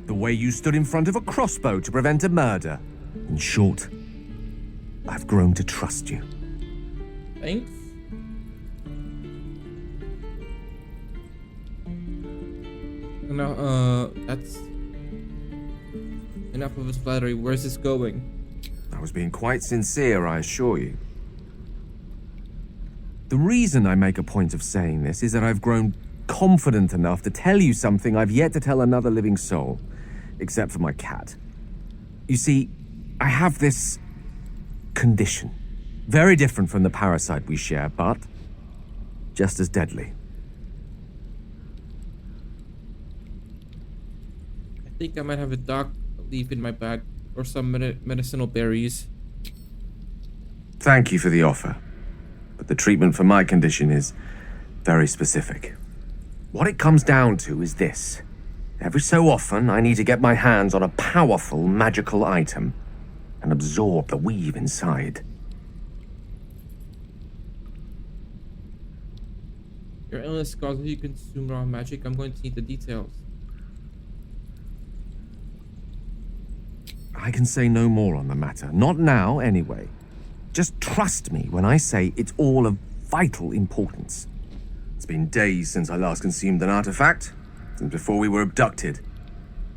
The way you stood in front of a crossbow to prevent a murder. In short, I've grown to trust you. Thanks. Now, that's enough of his flattery. Where's this going? I was being quite sincere, I assure you. The reason I make a point of saying this is that I've grown confident enough to tell you something I've yet to tell another living soul, except for my cat. You see, I have this condition. Very different from the parasite we share, but just as deadly. I think I might have a dock leaf in my bag, or some medicinal berries. Thank you for the offer, but the treatment for my condition is very specific. What it comes down to is this. Every so often, I need to get my hands on a powerful magical item and absorb the weave inside. Your illness causes you to consume raw magic. I'm going to need the details. I can say no more on the matter. Not now, anyway. Just trust me when I say it's all of vital importance. It's been days since I last consumed an artifact, since before we were abducted.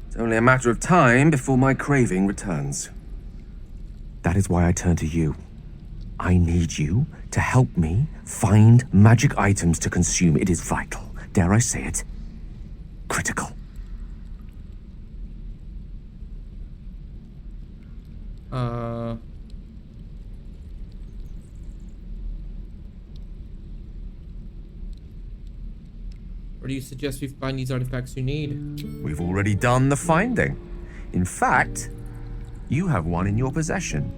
It's only a matter of time before my craving returns. That is why I turn to you. I need you to help me find magic items to consume. It is vital. Dare I say it? Critical. Where do you suggest we find these artifacts you need? We've already done the finding. In fact, you have one in your possession.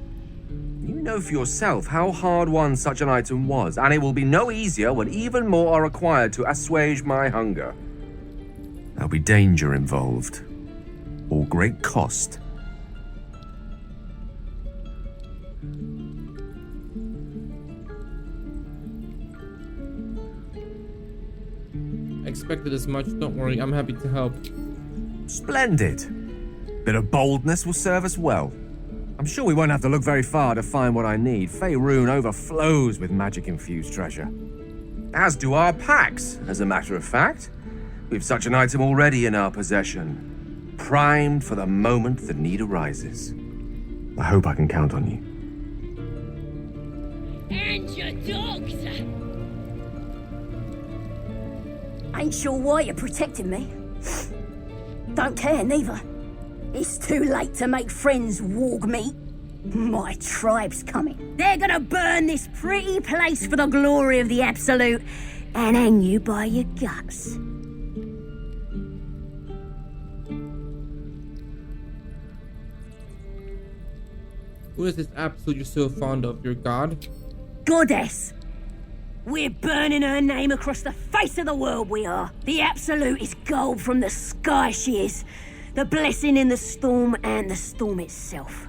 You know for yourself how hard won such an item was, and it will be no easier when even more are required to assuage my hunger. There'll be danger involved, or great cost. I expected as much. Don't worry, I'm happy to help. Splendid. Bit of boldness will serve us well. I'm sure we won't have to look very far to find what I need. Faerun overflows with magic-infused treasure. As do our packs, as a matter of fact. We've such an item already in our possession. Primed for the moment the need arises. I hope I can count on you. And your dogs! Ain't sure why you're protecting me. Don't care, neither. It's too late to make friends, warg meat. My tribe's coming. They're gonna burn this pretty place for the glory of the Absolute and hang you by your guts. Who is this Absolute you're so fond of? Your god? Goddess! We're burning her name across the face of the world, we are. The Absolute is gold from the sky, she is. The blessing in the storm and the storm itself.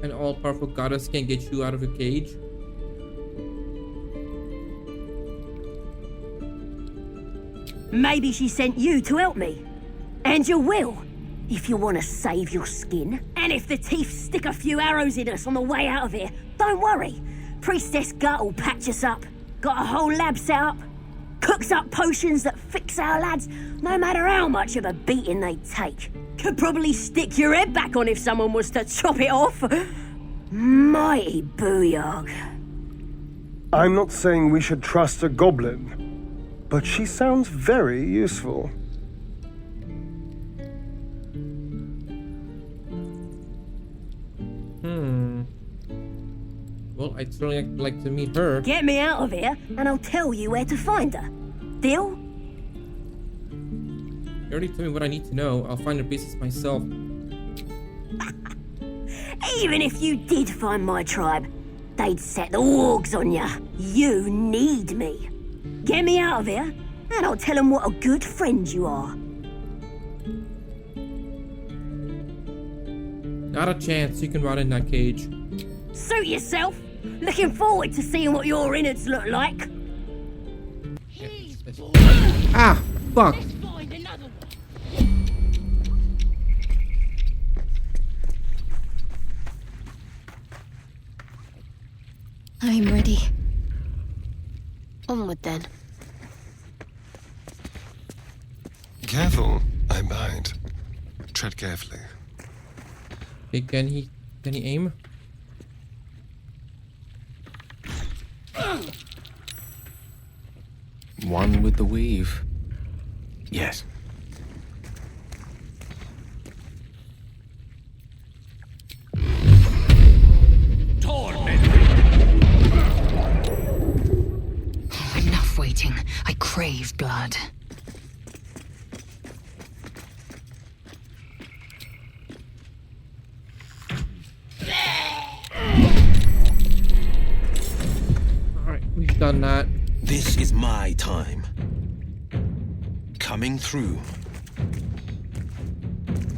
An all-powerful goddess can't get you out of a cage? Maybe she sent you to help me. And you will, if you want to save your skin. And if the teeth stick a few arrows in us on the way out of here, don't worry. Priestess Gut will patch us up. Got a whole lab set up. Cooks up potions that fix our lads, no matter how much of a beating they take. Could probably stick your head back on if someone was to chop it off. Mighty booyog. I'm not saying we should trust a goblin, but she sounds very useful. Well, I'd certainly like to meet her. Get me out of here, and I'll tell you where to find her. Deal? You already told me what I need to know. I'll find the basis myself. Even if you did find my tribe, they'd set the wargs on ya. You need me. Get me out of here, and I'll tell them what a good friend you are. Not a chance. You can rot in that cage. Suit yourself. Looking forward to seeing what your innards look like. Ah, fuck. I'm ready. Onward then. Careful, I bite. Tread carefully. Okay, can he aim? One with the weave. Yes. Enough waiting. I crave blood. Alright, we've done that. This is my time. Coming through.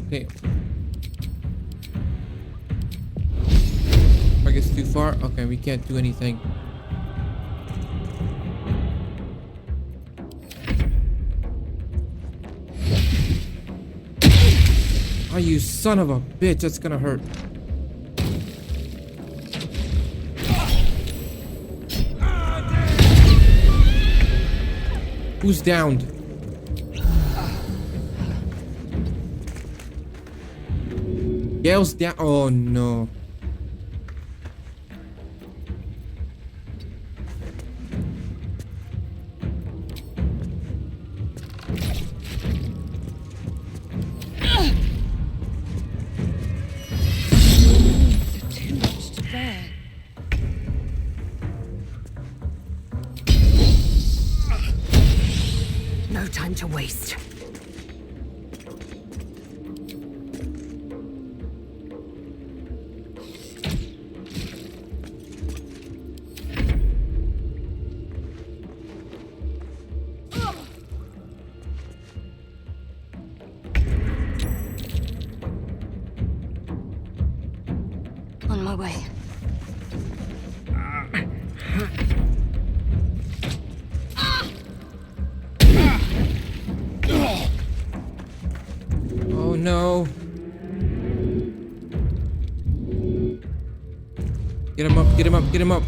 Okay. I guess too far? Okay, we can't do anything. Oh, you son of a bitch, that's gonna hurt. Who's downed? Gale's down. Oh no. Too much to bear. No time to waste. On my way. Oh no. Get him up, get him up, get him up.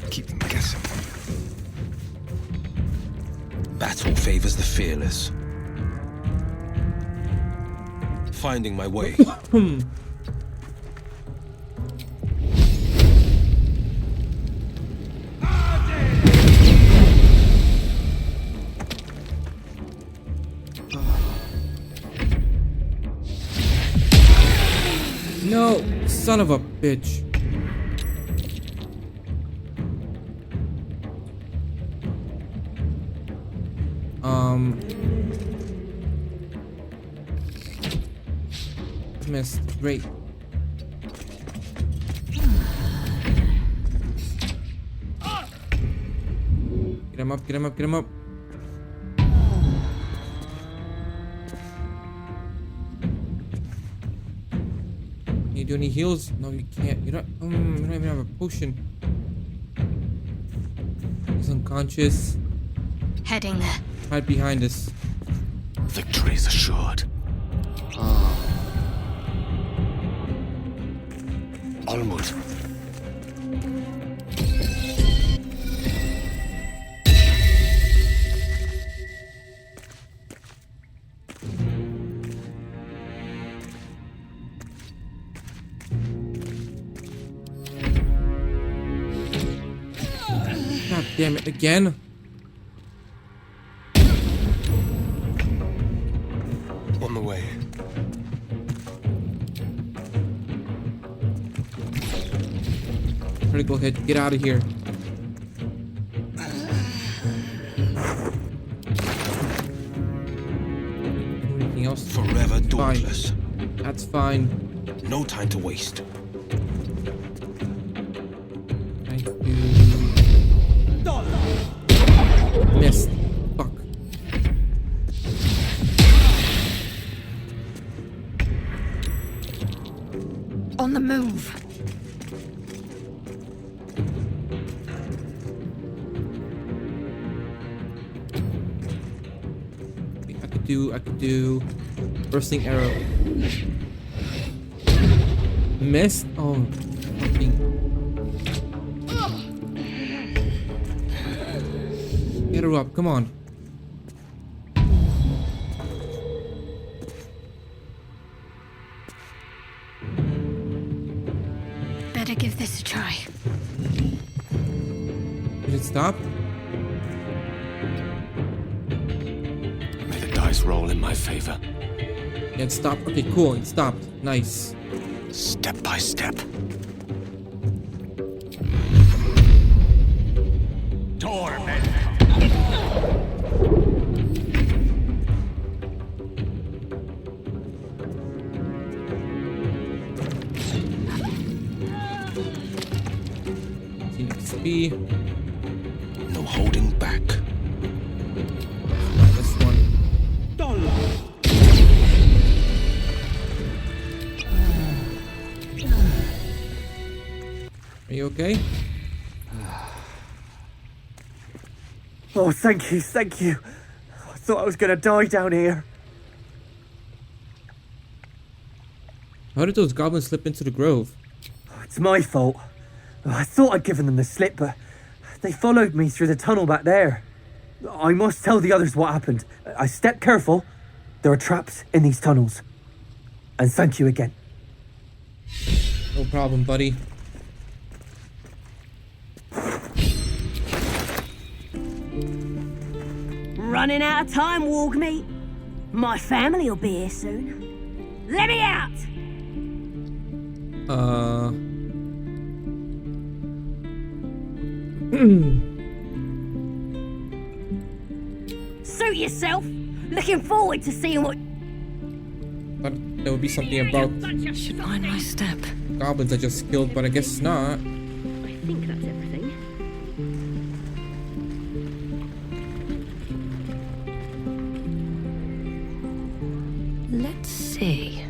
Keep them guessing. Battle favors the fearless. Finding my way. No, son of a bitch. Missed. Great. Get him up, get him up, get him up. Can you do any heals? No, you can't. You don't even have a potion. He's unconscious. Heading there. Hide behind us. Victory is assured. Onward. God damn it, again? On the way. Critical hit. Get out of here. Anything else? Forever dauntless. That's fine. No time to waste. Missed. Fuck. On the move. I could do bursting arrow. Missed? Oh, fucking. Get her up, come on. Better give this a try. Did it stop? May the dice roll in my favor. Yeah, it stopped. Okay, cool. It stopped. Nice. Step by step. Torment. XP. No holding back. Not this one. Are you okay? Oh, thank you, thank you. I thought I was gonna die down here. How did those goblins slip into the grove? It's my fault. I thought I'd given them the slip, but they followed me through the tunnel back there. I must tell the others what happened. I stepped careful. There are traps in these tunnels. And thank you again. No problem, buddy. Running out of time, Wargmeat. My family will be here soon. Let me out! Suit yourself. Looking forward to seeing what... But there would be something about Should mind my step. goblins I just killed, but I guess not. I think that's everything. Let's see.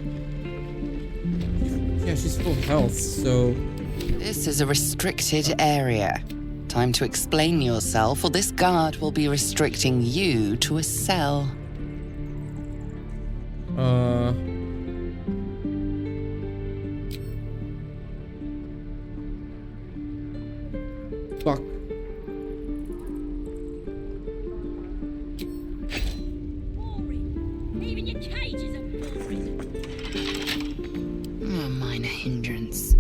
Yeah, she's full health, so... This is a restricted area. Time to explain yourself, or this guard will be restricting you to a cell. Fuck. Even your cages are boring. A minor hindrance.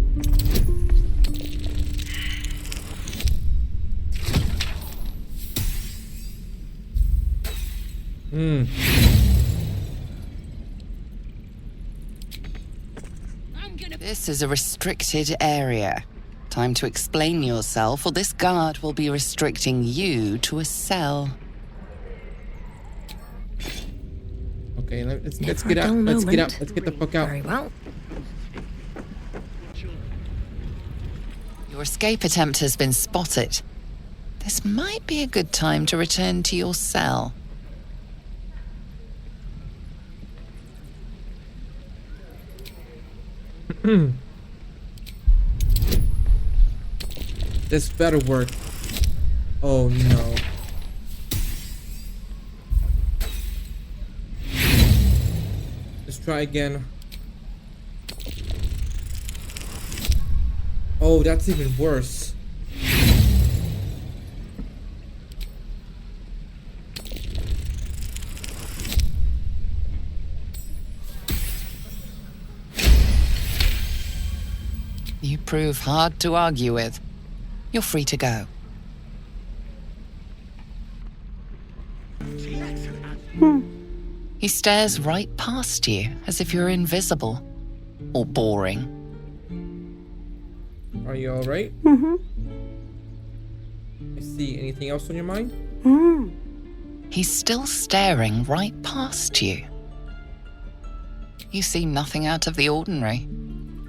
This is a restricted area. Time to explain yourself, or this guard will be restricting you to a cell. Okay, let's get out. Let's get out. Let's get the fuck out. Very well. Your escape attempt has been spotted. This might be a good time to return to your cell. This better work. Oh no. Let's try again. Oh, that's even worse. You prove hard to argue with. You're free to go. He stares right past you as if you're invisible or boring. Are you alright? Mm-hmm. I see. Anything else on your mind? He's still staring right past you. You see nothing out of the ordinary.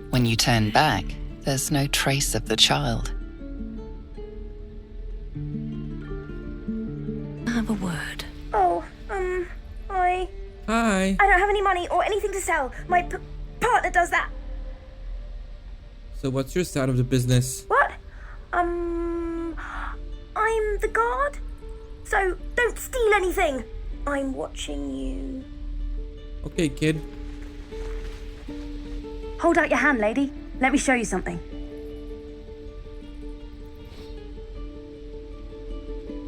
When you turn back, there's no trace of the child. Have a word. Oh, hi. Hi. I don't have any money or anything to sell. My partner does that. So what's your side of the business? What? I'm the guard. So don't steal anything. I'm watching you. Okay, kid. Hold out your hand, lady. Let me show you something.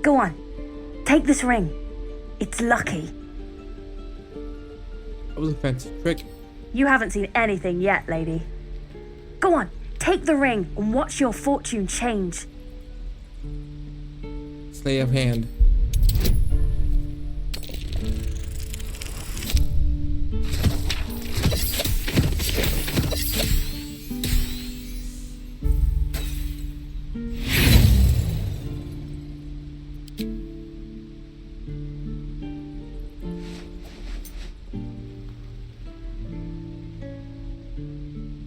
Go on. Take this ring. It's lucky. That was a fancy trick. You haven't seen anything yet, lady. Go on. Take the ring and watch your fortune change. Slay of hand.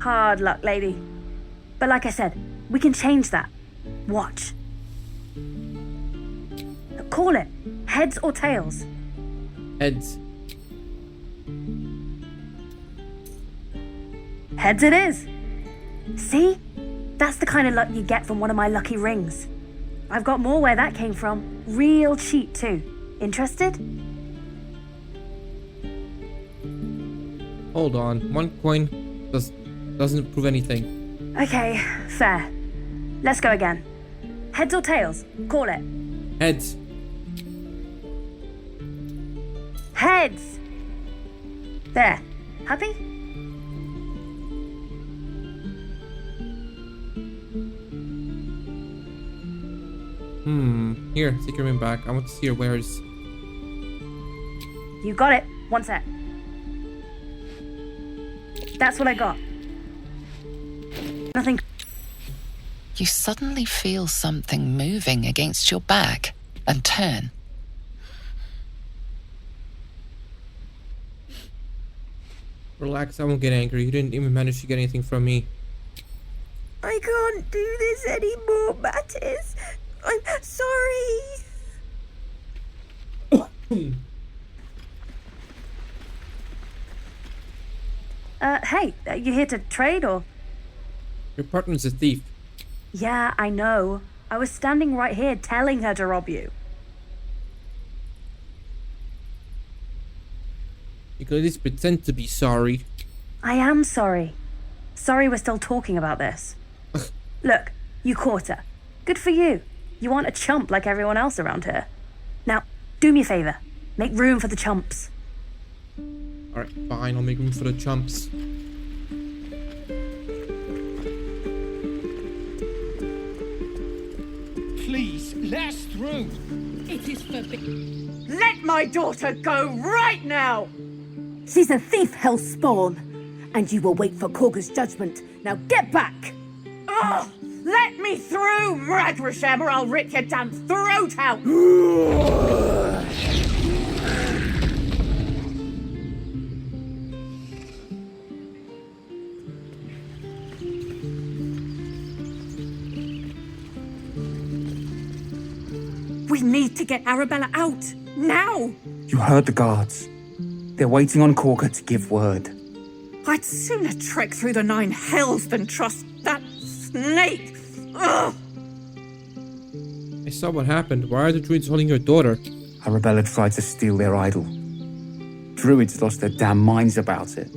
Hard luck, lady. But like I said, we can change that. Watch. Call it. Heads or tails? Heads. Heads it is. See? That's the kind of luck you get from one of my lucky rings. I've got more where that came from. Real cheap too. Interested? Hold on. One coin doesn't prove anything. Okay, fair. Let's go again. Heads or tails? Call it. Heads. Heads! There. Happy? Here, take your ring back. I want to see your wares. You got it. One sec. That's what I got. Nothing. You suddenly feel something moving against your back and turn. Relax, I won't get angry. You didn't even manage to get anything from me. I can't do this anymore, Mattis. I'm sorry. Hey, you here to trade or? Your partner's a thief. Yeah, I know. I was standing right here telling her to rob you. You could at least pretend to be sorry. I am sorry. Sorry we're still talking about this. Look, you caught her. Good for you. You aren't a chump like everyone else around here. Now, do me a favor. Make room for the chumps. Alright, fine. I'll make room for the chumps. Please, let us through. It is forbidden. Let my daughter go right now! She's a thief, hellspawn. And you will wait for Korga's judgment. Now get back! Ugh! Let me through, Mradrasham, or I'll rip your damn throat out! We need to get Arabella out. Now! You heard the guards. They're waiting on Korga to give word. I'd sooner trek through the 9 hells than trust that snake. Ugh! I saw what happened. Why are the druids holding your daughter? Arabella tried to steal their idol. Druids lost their damn minds about it.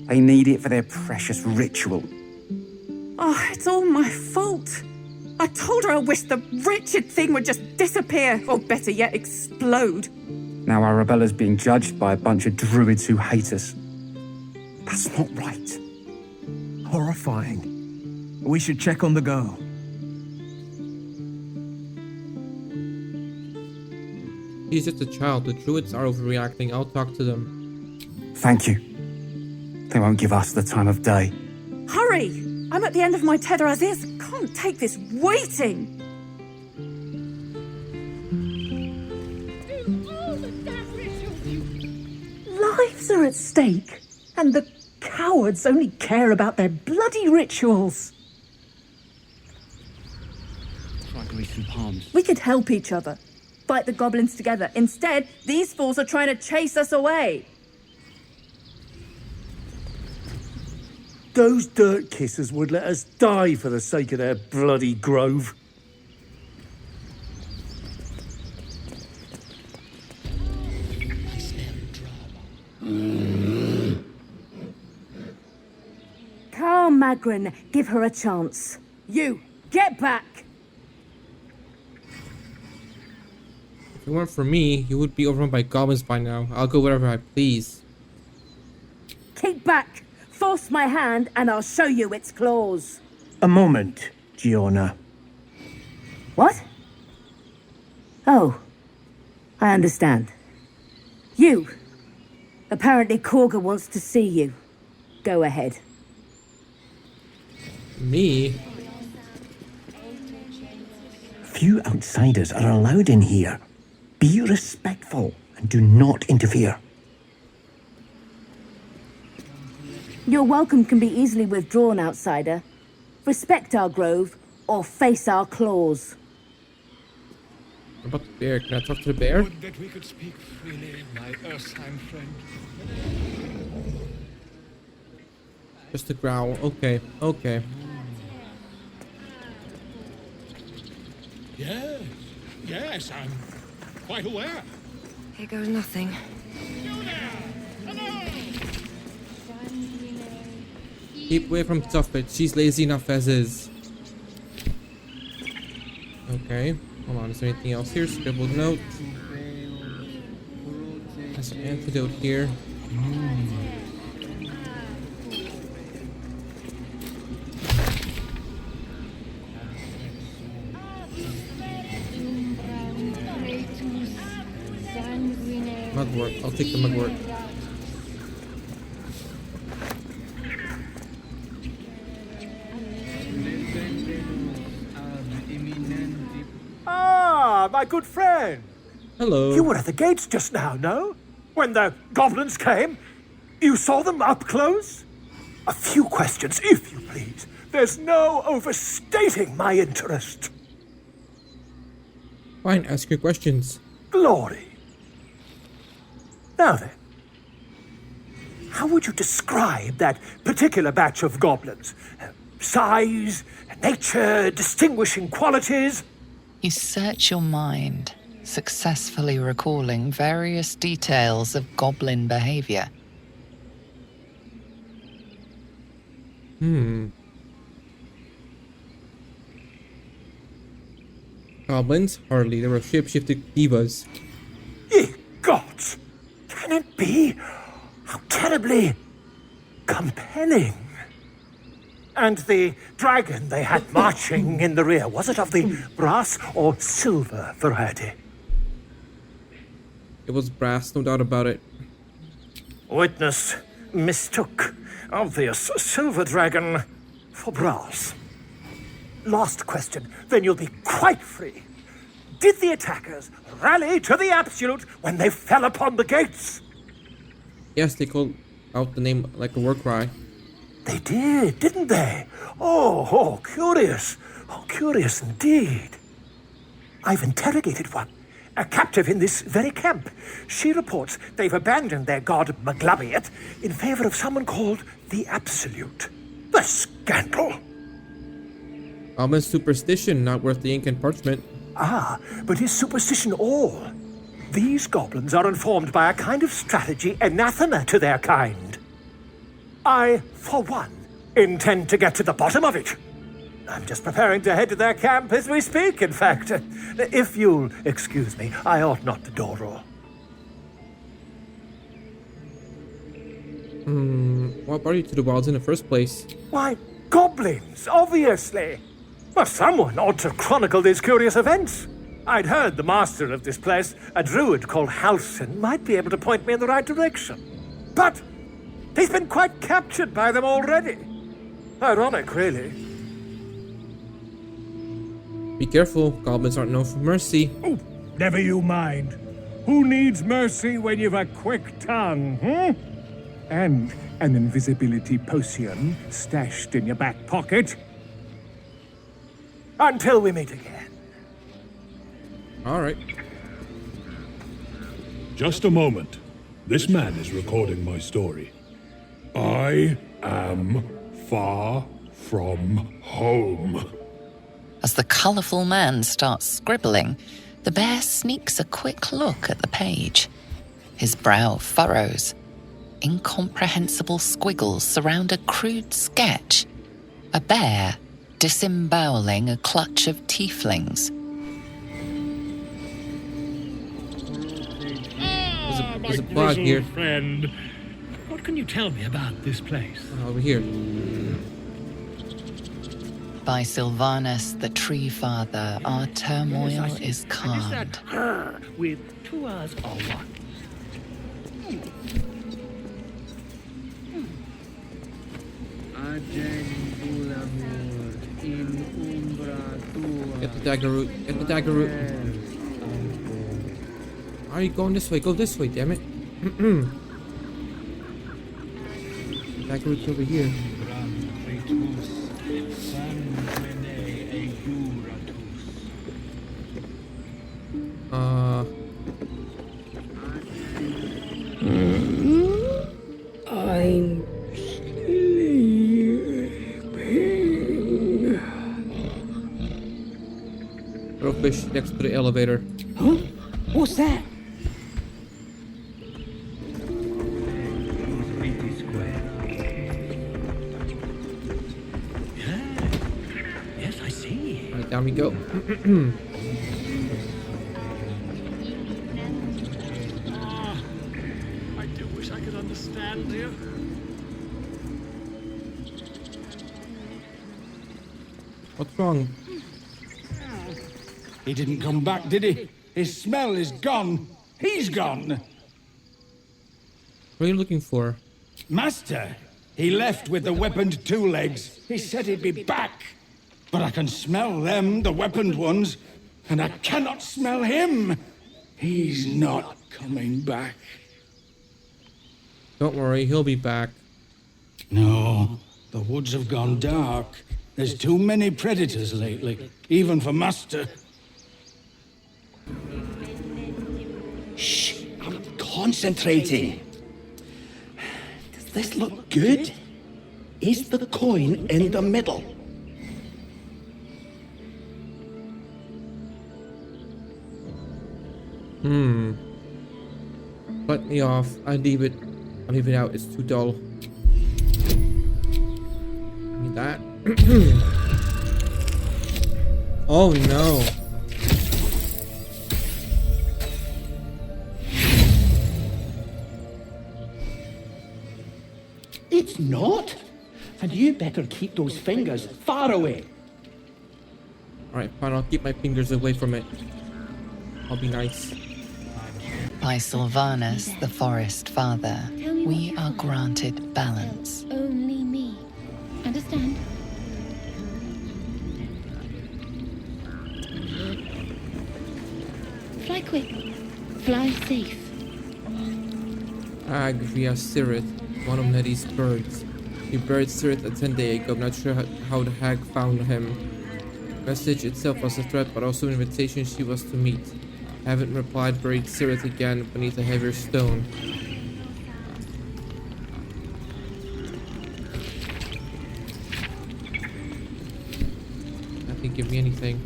They need it for their precious ritual. Oh, it's all my fault. I told her I wished the wretched thing would just disappear, or better yet, explode. Now Arabella's being judged by a bunch of druids who hate us. That's not right. Horrifying. We should check on the girl. He's just a child. The druids are overreacting. I'll talk to them. Thank you. They won't give us the time of day. Hurry! I'm at the end of my tether as is. Can't take this waiting. Lives are at stake, and the cowards only care about their bloody rituals. Try greasing palms. We could help each other. Fight the goblins together. Instead, these fools are trying to chase us away. Those dirt kissers would let us die for the sake of their bloody grove. Calm, Magrin. Give her a chance. You, get back! If it weren't for me, you would be overrun by goblins by now. I'll go wherever I please. Keep back! Force my hand and I'll show you its claws. A moment, Giona. What? Oh, I understand. You. Apparently Korga wants to see you. Go ahead. Me? Few outsiders are allowed in here. Be respectful and do not interfere. Your welcome can be easily withdrawn, outsider. Respect our grove, or face our claws. What about the bear? Can I talk to the bear? Would that we could speak freely, my Earthsheim friend. Just a growl. Okay, okay. Yes, I'm quite aware. Here goes nothing. Keep away from Tuffet. She's lazy enough as is. Okay. Hold on. Is there anything else here? Scribbled note. There's an antidote here. Mugwort. I'll take the mugwort. Ah, my good friend. Hello. You were at the gates just now, no? When the goblins came? You saw them up close? A few questions, if you please. There's no overstating my interest. Fine, ask your questions. Glory. Now then, how would you describe that particular batch of goblins? Size, nature, distinguishing qualities? You search your mind, successfully recalling various details of goblin behavior. Goblins? Hardly. They were shapeshifted divas. Ye gods! Can it be? How terribly compelling. And the dragon they had marching in the rear, was it of the brass or silver variety? It was brass, no doubt about it. Witness mistook obvious silver dragon for brass. Last question, then you'll be quite free. Did the attackers rally to the absolute when they fell upon the gates? Yes, they called out the name like a war cry. They did, didn't they? Oh, curious. Oh, curious indeed. I've interrogated one, a captive in this very camp. She reports they've abandoned their god Maglabiat in favor of someone called the Absolute. The scandal! Almost superstition, not worth the ink and parchment. Ah, but is superstition all? These goblins are informed by a kind of strategy anathema to their kind. I, for one, intend to get to the bottom of it. I'm just preparing to head to their camp as we speak, in fact. If you'll excuse me, I ought not to door roll. What brought you to the wilds in the first place? Why, goblins, obviously. But someone ought to chronicle these curious events. I'd heard the master of this place, a druid called Halsin, might be able to point me in the right direction. But he's been quite captured by them already. Ironic, really. Be careful, goblins aren't known for mercy. Oh, never you mind. Who needs mercy when you've a quick tongue, And an invisibility potion stashed in your back pocket? Until we meet again. Alright. Just a moment. This man is recording my story. I am far from home. As the colourful man starts scribbling, the bear sneaks a quick look at the page. His brow furrows. Incomprehensible squiggles surround a crude sketch. A bear disemboweling a clutch of tieflings. There's a bug here. Friend, what can you tell me about this place? Over here. By Sylvanus, the Tree Father, our turmoil is calmed. Is that her with 2 R's or what? Get the dagger root. Get the dagger root. Why are you going this way? Go this way, damn it. Dagger root's over here. I'm sleeping. Little fish next to the elevator. Huh? What's that? Yes, I see. Alright, down we go. I do wish I could understand you. What's wrong? He didn't come back, did he? His smell is gone. He's gone. What are you looking for? Master, he left with the weaponed 2 legs. He said he'd be back. But I can smell them, the weaponed ones, and I cannot smell him. He's not coming back. Don't worry, he'll be back. No, the woods have gone dark. There's too many predators lately, even for Master. Shh, I'm concentrating. Does this look good? Is the coin in the middle? Let me off. I'll leave it out. It's too dull. Need that. Oh no. It's not. And you better keep those fingers far away. Alright, fine. I'll keep my fingers away from it. I'll be nice. By Sylvanus, the Forest Father, we are granted balance. Only me. Understand? Fly quick. Fly safe. Agria Sirith, one of Neddy's birds. He buried Sirith a 10 days ago. I'm not sure how the hag found him. Message itself was a threat, but also an invitation she was to meet. Haven't replied, buried Sirith again beneath a heavier stone. That didn't give me anything.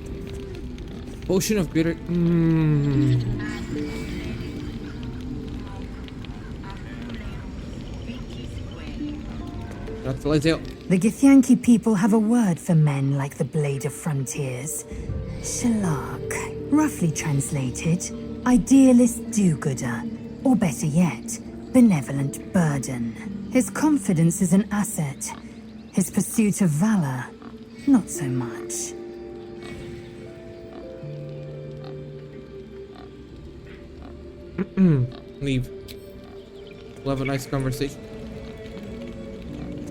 Potion of greater. That's the lights out. The Githyanki people have a word for men like the Blade of Frontiers. Shalak. Roughly translated, idealist do-gooder. Or better yet, benevolent burden. His confidence is an asset. His pursuit of valor, not so much. Leave. We'll have a nice conversation.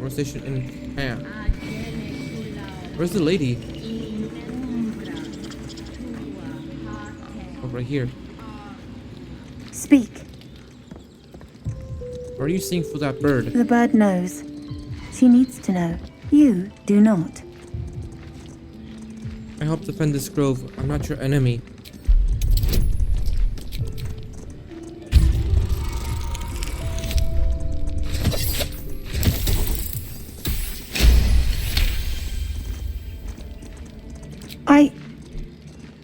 Conversation in Japan. Where's the lady? Oh, right here. Speak. What are you seeing for that bird? The bird knows. She needs to know. You do not. I help defend this grove. I'm not your enemy.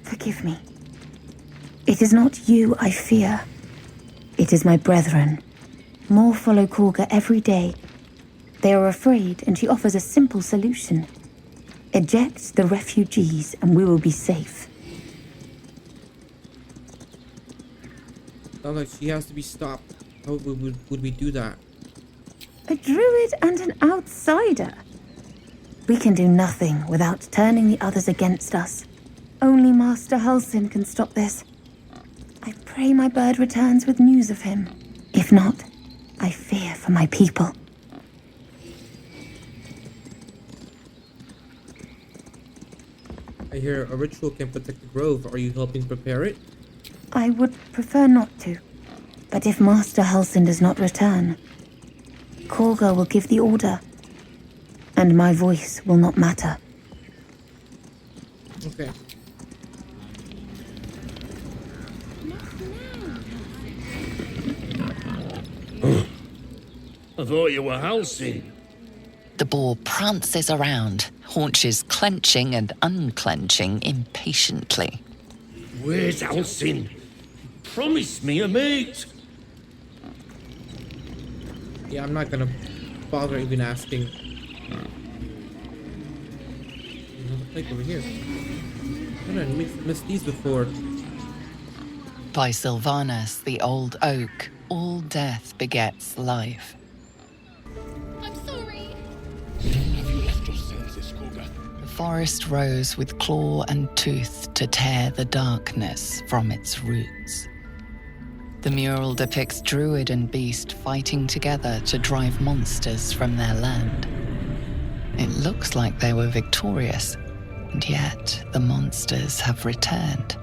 Forgive me. It is not you I fear. It is my brethren. More follow Korga every day. They are afraid, and she offers a simple solution. Eject the refugees, and we will be safe. Sounds like she has to be stopped. How would we do that? A druid and an outsider. We can do nothing without turning the others against us. Only Master Halsin can stop this. I pray my bird returns with news of him. If not, I fear for my people. I hear a ritual can protect the grove. Are you helping prepare it? I would prefer not to. But if Master Halsin does not return, Korga will give the order. And my voice will not matter. Okay. I thought you were Halsin. The boar prances around, haunches clenching and unclenching impatiently. Where's Halsin? Promise me a mate. Yeah, I'm not gonna bother even asking. Another plate over here. I didn't miss these before. By Sylvanas, the old oak, all death begets life. I'm sorry. Have you left your senses, Korga? The forest rose with claw and tooth to tear the darkness from its roots. The mural depicts druid and beast fighting together to drive monsters from their land. It looks like they were victorious, and yet the monsters have returned.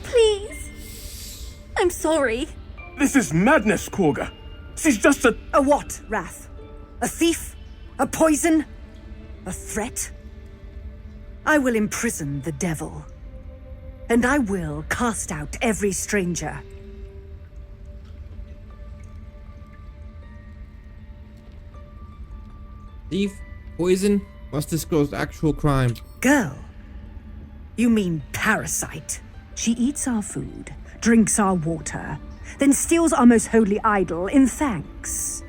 Please. I'm sorry. This is madness, Korga. She's just a... A what, Wrath? A thief? A poison? A threat? I will imprison the devil. And I will cast out every stranger. Thief, poison, what's this girl's actual crime? Girl? You mean parasite? She eats our food, drinks our water, then steals our most holy idol in thanks.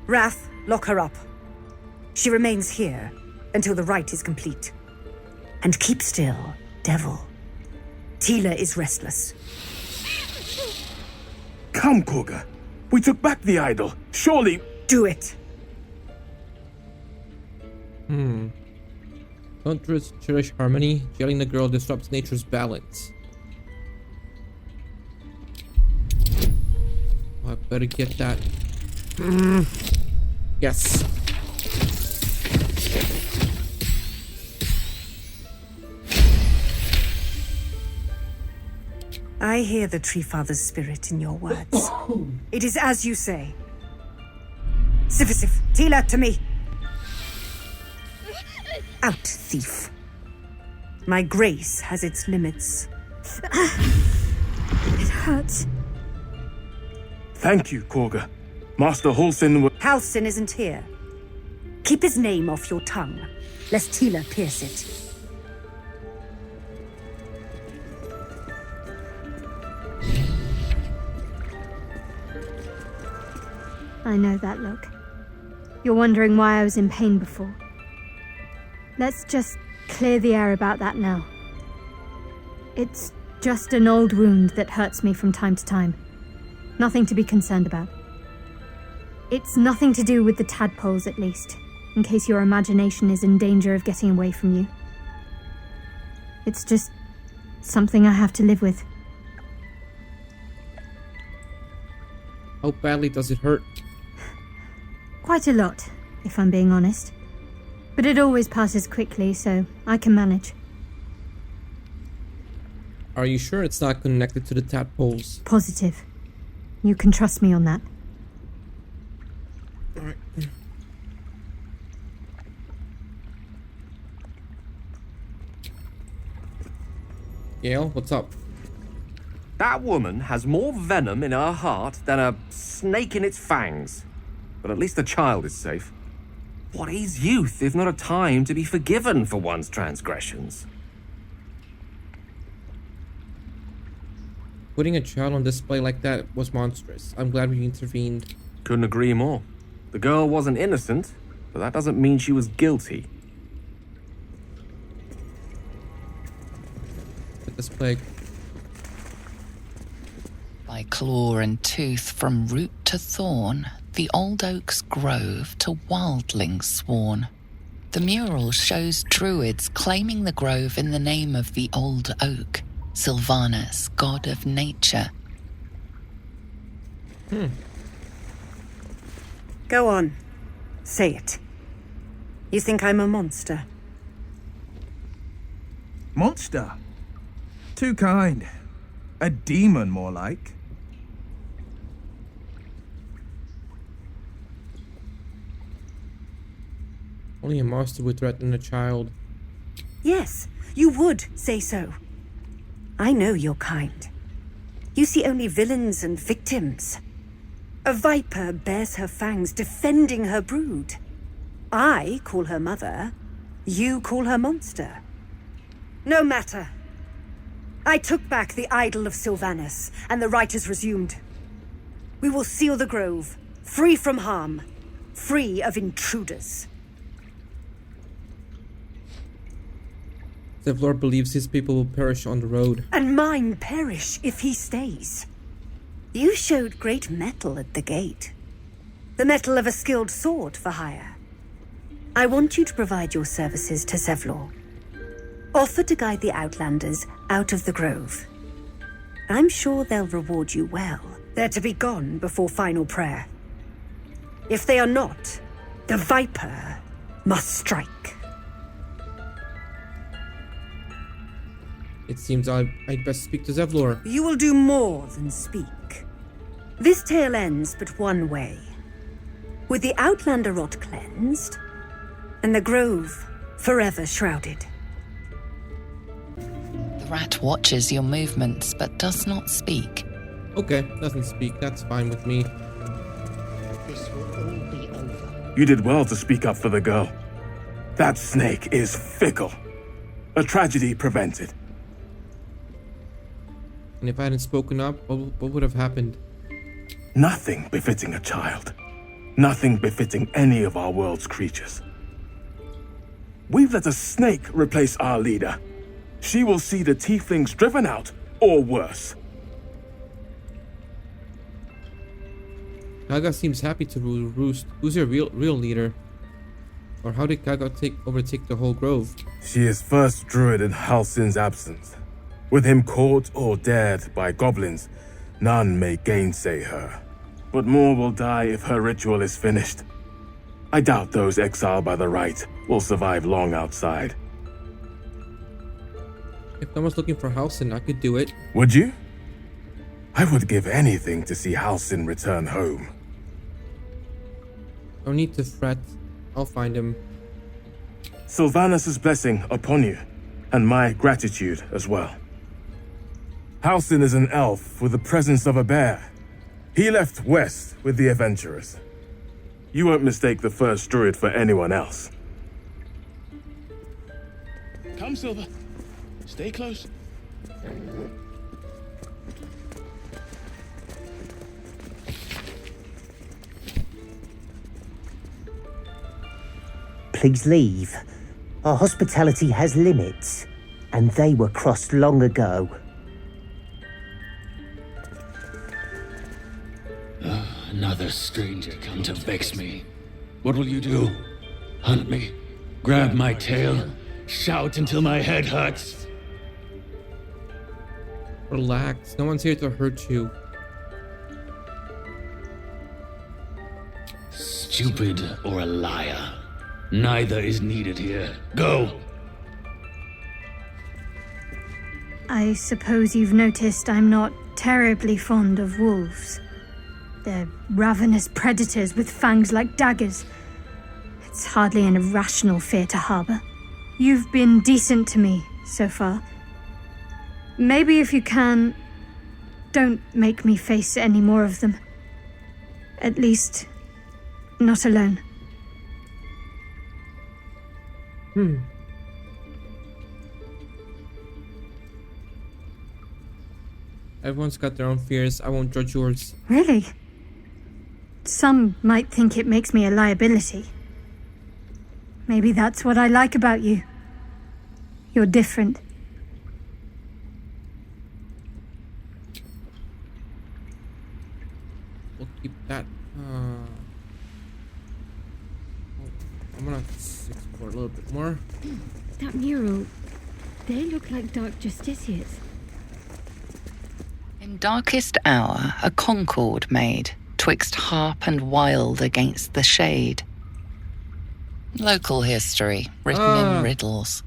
Wrath, lock her up. She remains here until the rite is complete. And keep still, devil. Tila is restless. Come, Korga. We took back the idol. Surely... Do it. Don't cherish harmony. Jailing the girl disrupts nature's balance. Oh, I better get that. Yes. I hear the Tree Father's spirit in your words. It is as you say. Sifisif, Tila, to me. Out, thief. My grace has its limits. It hurts. Thank you, Korga. Master Halsin will... Halsin isn't here. Keep his name off your tongue, lest Tila pierce it. I know that look. You're wondering why I was in pain before. Let's just clear the air about that now. It's just an old wound that hurts me from time to time. Nothing to be concerned about. It's nothing to do with the tadpoles, at least, in case your imagination is in danger of getting away from you. It's just something I have to live with. How badly does it hurt? Quite a lot, if I'm being honest. But it always passes quickly, so I can manage. Are you sure it's not connected to the tadpoles? Positive. You can trust me on that. Alright. Gale, what's up? That woman has more venom in her heart than a snake in its fangs. But at least the child is safe. What is youth if not a time to be forgiven for one's transgressions? Putting a child on display like that was monstrous. I'm glad we intervened. Couldn't agree more. The girl wasn't innocent, but that doesn't mean she was guilty. This plague. By claw and tooth, from root to thorn, the old oak's grove to wildlings sworn. The mural shows druids claiming the grove in the name of the old oak, Sylvanus, god of nature. Go on. Say it. You think I'm a monster? Monster? Too kind. A demon, more like. Only a monster would threaten a child. Yes, you would say so. I know your kind. You see only villains and victims. A viper bears her fangs defending her brood. I call her mother. You call her monster. No matter. I took back the idol of Sylvanus, and the rite is resumed. We will seal the grove, free from harm, free of intruders. Zevlor believes his people will perish on the road. And mine perish if he stays. You showed great mettle at the gate. The mettle of a skilled sword for hire. I want you to provide your services to Zevlor. Offer to guide the Outlanders out of the grove. I'm sure they'll reward you well. They're to be gone before final prayer. If they are not, the Viper must strike. It seems I'd best speak to Zevlor. You will do more than speak. This tale ends but one way. With the Outlander rot cleansed, and the grove forever shrouded. The rat watches your movements, but does not speak. Okay, doesn't speak. That's fine with me. This will all be over. You did well to speak up for the girl. That snake is fickle. A tragedy prevented. And if I hadn't spoken up, what would have happened? Nothing befitting a child. Nothing befitting any of our world's creatures. We've let a snake replace our leader. She will see the tieflings driven out, or worse. Gaga seems happy to rule the roost. Who's your real leader? Or how did Gaga overtake the whole grove? She is first druid in Halsin's absence. With him caught or dared by goblins, none may gainsay her. But more will die if her ritual is finished. I doubt those exiled by the rite will survive long outside. If I was looking for Halsin, I could do it. Would you? I would give anything to see Halsin return home. No need to fret. I'll find him. Sylvanus' blessing upon you, and my gratitude as well. Halsin is an elf with the presence of a bear. He left west with the adventurers. You won't mistake the first druid for anyone else. Come, Silver. Stay close. Please leave. Our hospitality has limits, and they were crossed long ago. Another stranger come to vex me. What will you do? Hunt me? Grab my tail? Shout until my head hurts? Relax. No one's here to hurt you. Stupid or a liar. Neither is needed here. Go! I suppose you've noticed I'm not terribly fond of wolves. They're ravenous predators with fangs like daggers. It's hardly an irrational fear to harbor. You've been decent to me so far. Maybe if you can, don't make me face any more of them. At least, not alone. Everyone's got their own fears. I won't judge yours. Really? Some might think it makes me a liability. Maybe that's what I like about you. You're different. We'll keep that. I'm gonna explore a little bit more. That mural, they look like dark justiciars. In darkest hour, a concord made, twixt harp and wild against the shade. Local history, written in riddles.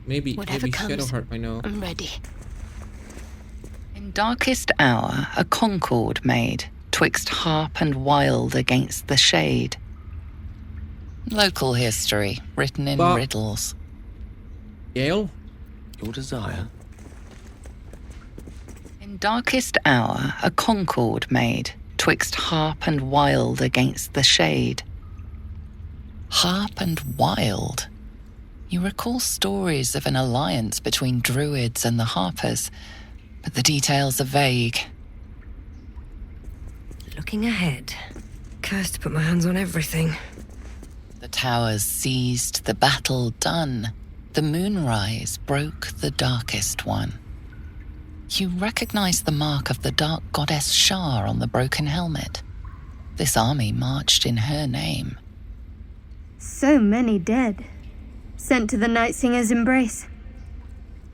Maybe Whatever comes, Shadowheart I know. I'm ready. In darkest hour, a concord made, twixt harp and wild against the shade. Local history, written in riddles. Gale? Your desire? In darkest hour, a concord made, twixt harp and wild against the shade. Harp and wild? You recall stories of an alliance between druids and the harpers, but the details are vague. Looking ahead. Cursed to put my hands on everything. The towers seized, the battle done. The moonrise broke the darkest one. You recognize the mark of the dark goddess Shar on the broken helmet. This army marched in her name. So many dead. Sent to the Night Singer's embrace.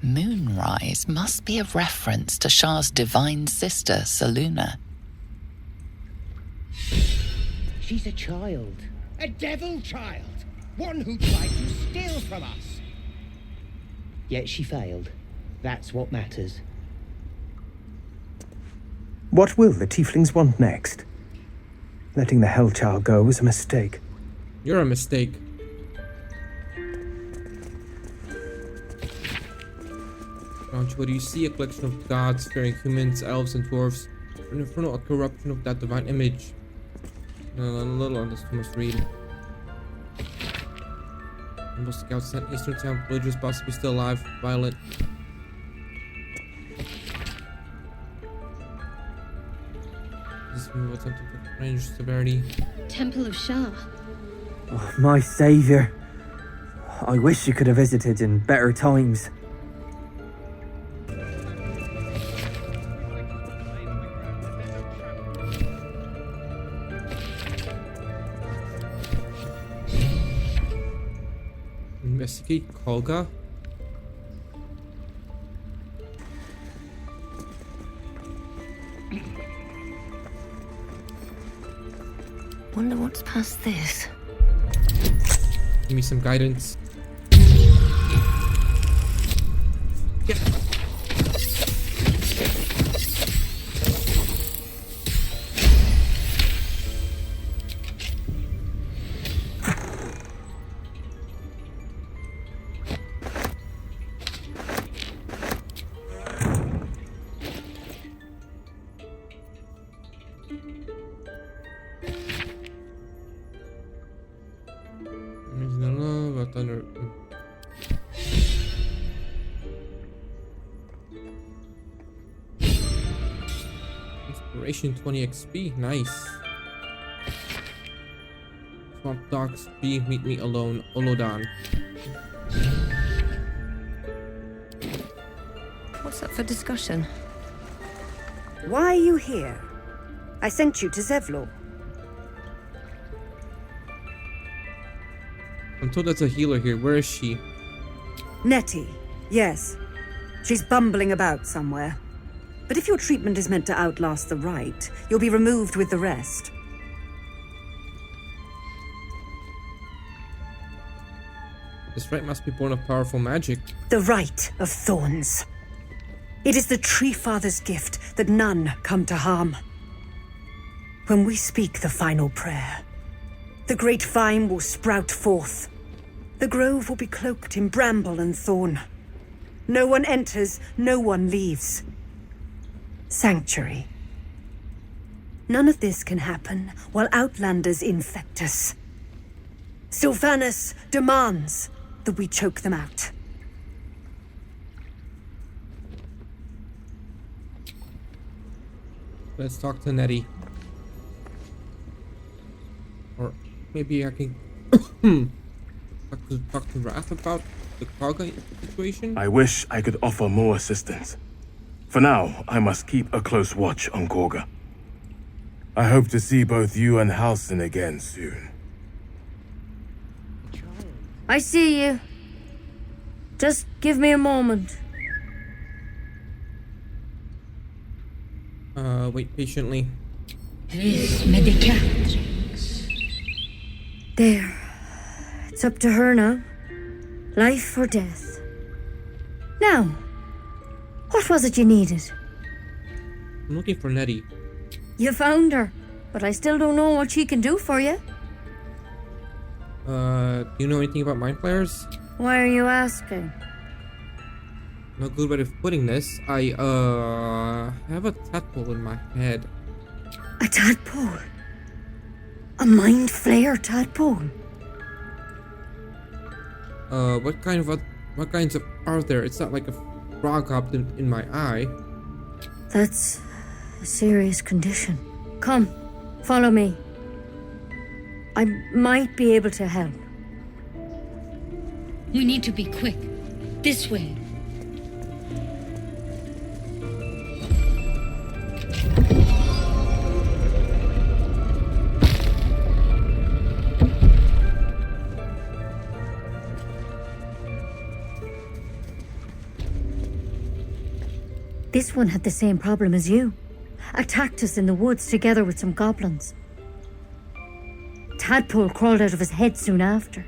Moonrise must be a reference to Shar's divine sister, Saluna. She's a child. A devil child. One who tried to steal from us. Yet she failed. That's what matters. What will the tieflings want next? Letting the Hellchild go was a mistake. You're a mistake. What do you see? A collection of gods, fearing humans, elves, and dwarves. An infernal a corruption of that divine image. A little on this too much to read. Humble scouts sent eastern town villagers possibly still alive, violent. This move attempted to range severity. Temple of Shar. Oh, my saviour. I wish you could have visited in better times. Investigate Kolga. Wonder what's past this. Give me some guidance. Inspiration 20 XP, nice. Swamp Dogs B, meet me alone, Olodan. What's up for discussion? Why are you here? I sent you to Zevlor. I'm told there's a healer here. Where is she? Nettie, Yes. She's bumbling about somewhere. But if your treatment is meant to outlast the rite, you'll be removed with the rest. This rite must be born of powerful magic. The Rite of Thorns. It is the Tree Father's gift that none come to harm. When we speak the final prayer, the great vine will sprout forth. The grove will be cloaked in bramble and thorn. No one enters, no one leaves. Sanctuary. None of this can happen while Outlanders infect us. Sylvanus demands that we choke them out. Let's talk to Nettie. Or maybe I can talk to Wrath about the Kaga situation? I wish I could offer more assistance. For now, I must keep a close watch on Korga. I hope to see both you and Halsin again soon. I see you. Just give me a moment. Wait patiently. There. It's up to her now. Life or death. Now, what was it you needed? I'm looking for Nettie. You found her, but I still don't know what she can do for you. Do you know anything about mind flayers? Why are you asking? No good way of putting this. I have a tadpole in my head. A tadpole? A mind flayer tadpole? What kinds of are there? It's not like a frog hopped in my eye. That's a serious condition. Come, follow me. I might be able to help. We need to be quick. This way. This one had the same problem as you. Attacked us in the woods together with some goblins. Tadpole crawled out of his head soon after.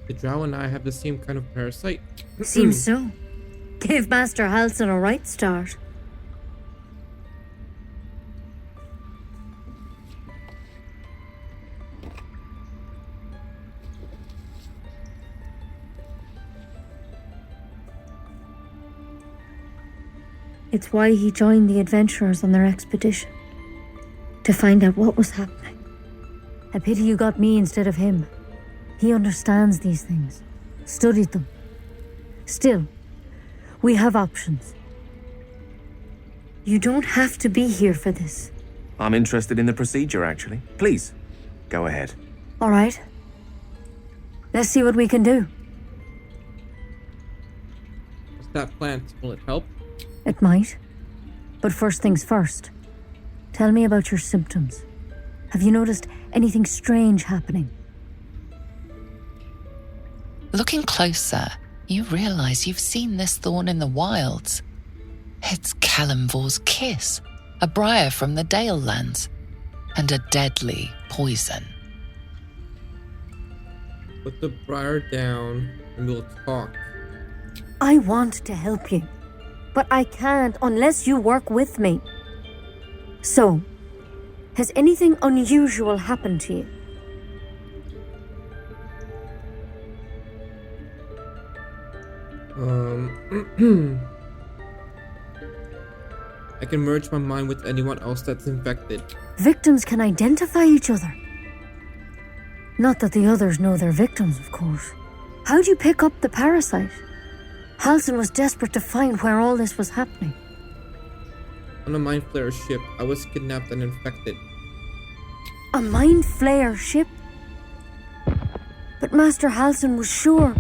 The drow and I have the same kind of parasite. Seems so. Give Master Halsin a right start. It's why he joined the adventurers on their expedition. To find out what was happening. A pity you got me instead of him. He understands these things. Studied them. Still, we have options. You don't have to be here for this. I'm interested in the procedure, actually. Please, go ahead. All right. Let's see what we can do. What's that plant? Will it help? It might. But first things first. Tell me about your symptoms. Have you noticed anything strange happening? Looking closer, you realize you've seen this thorn in the wilds. It's Kalimvor's kiss, a briar from the Dale lands, and a deadly poison. Put the briar down and we'll talk. I want to help you, but I can't unless you work with me. So, has anything unusual happened to you? I can merge my mind with anyone else that's infected. Victims can identify each other. Not that the others know they're victims, of course. How'd you pick up the parasite? Halsin was desperate to find where all this was happening. On a mind flayer ship, I was kidnapped and infected. A mind flayer ship? But Master Halsin was sure.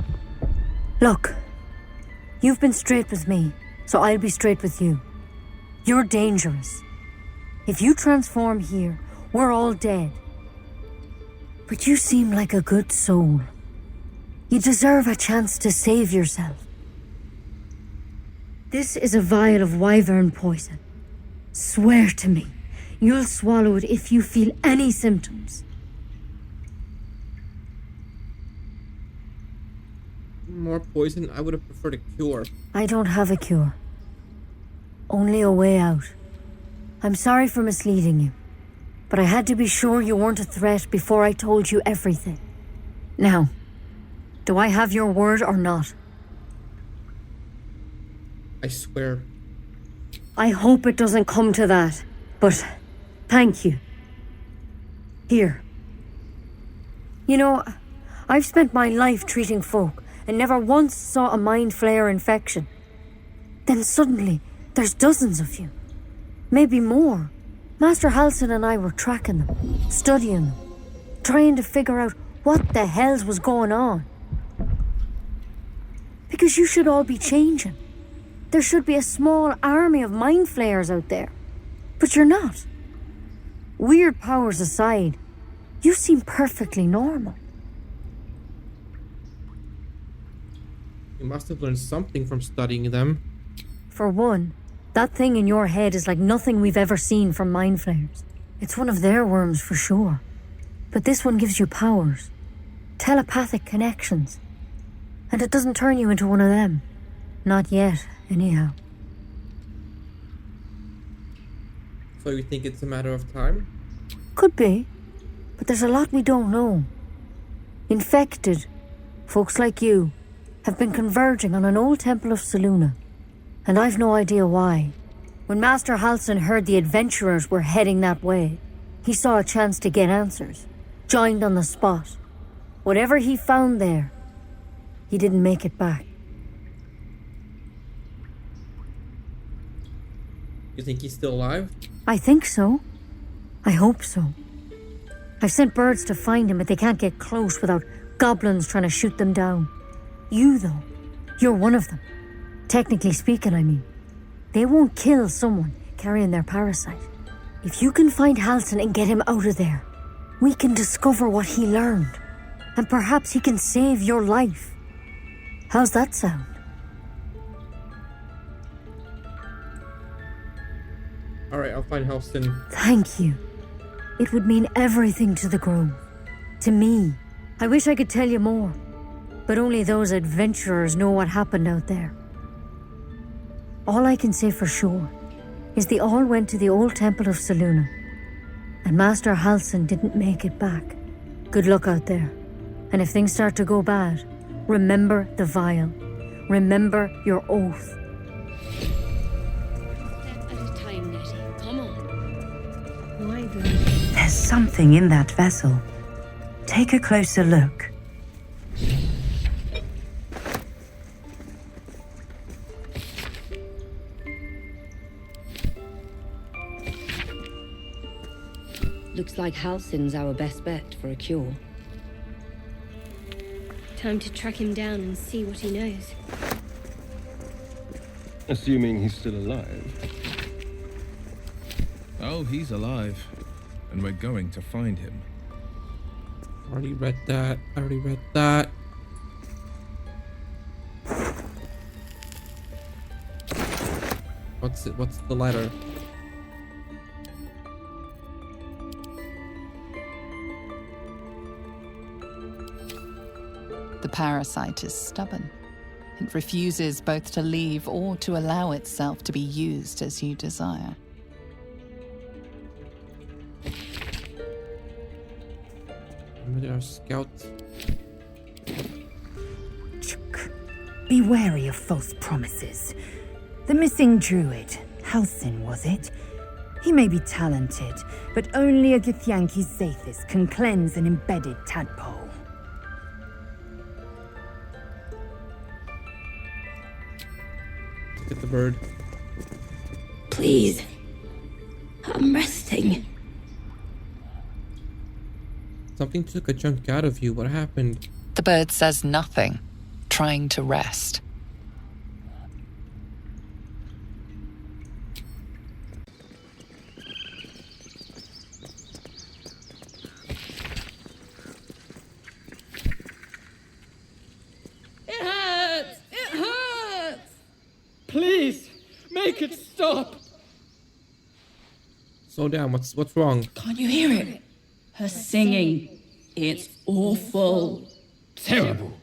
Look, you've been straight with me, so I'll be straight with you. You're dangerous. If you transform here, we're all dead. But you seem like a good soul. You deserve a chance to save yourself. This is a vial of wyvern poison. Swear to me, you'll swallow it if you feel any symptoms. More poison? I would have preferred a cure. I don't have a cure. Only a way out. I'm sorry for misleading you, but I had to be sure you weren't a threat before I told you everything. Now, do I have your word or not? I swear. I hope it doesn't come to that, but thank you. Here. You know, I've spent my life treating folk and never once saw a mind flayer infection. Then suddenly, there's dozens of you. Maybe more. Master Halsin and I were tracking them, studying them, trying to figure out what the hells was going on. Because you should all be changing. There should be a small army of mind flayers out there. But you're not. Weird powers aside, you seem perfectly normal. You must have learned something from studying them. For one, that thing in your head is like nothing we've ever seen from mind flayers. It's one of their worms for sure. But this one gives you powers. Telepathic connections. And it doesn't turn you into one of them. Not yet, anyhow. So you think it's a matter of time? Could be. But there's a lot we don't know. Infected, folks like you, have been converging on an old temple of Selûne. And I've no idea why. When Master Halsin heard the adventurers were heading that way, he saw a chance to get answers. Joined on the spot. Whatever he found there, he didn't make it back. You think he's still alive? I think so. I hope so. I've sent birds to find him, but they can't get close without goblins trying to shoot them down. You, though, you're one of them. Technically speaking, I mean. They won't kill someone carrying their parasite. If you can find Halsin and get him out of there, we can discover what he learned. And perhaps he can save your life. How's that sound? Alright, I'll find Halsin. Thank you. It would mean everything to the Grove. To me. I wish I could tell you more. But only those adventurers know what happened out there. All I can say for sure is they all went to the old temple of Selûne. And Master Halsin didn't make it back. Good luck out there. And if things start to go bad, remember the vial. Remember your oath. There's something in that vessel. Take a closer look. Looks like Halsin's our best bet for a cure. Time to track him down and see what he knows. Assuming he's still alive. Oh, he's alive. And we're going to find him. Already read that. Already read that. What's it? What's the letter? The parasite is stubborn. It refuses both to leave or to allow itself to be used as you desire. Remember our scouts. Be wary of false promises. The missing druid, Halsin, was it? He may be talented, but only a Githyanki Zathis can cleanse an embedded tadpole. Look at the bird. Please. I'm resting. Something took a chunk out of you. What happened? The bird says nothing, trying to rest. Slow down. What's wrong? Can't you hear it? Her singing. It's awful. Terrible.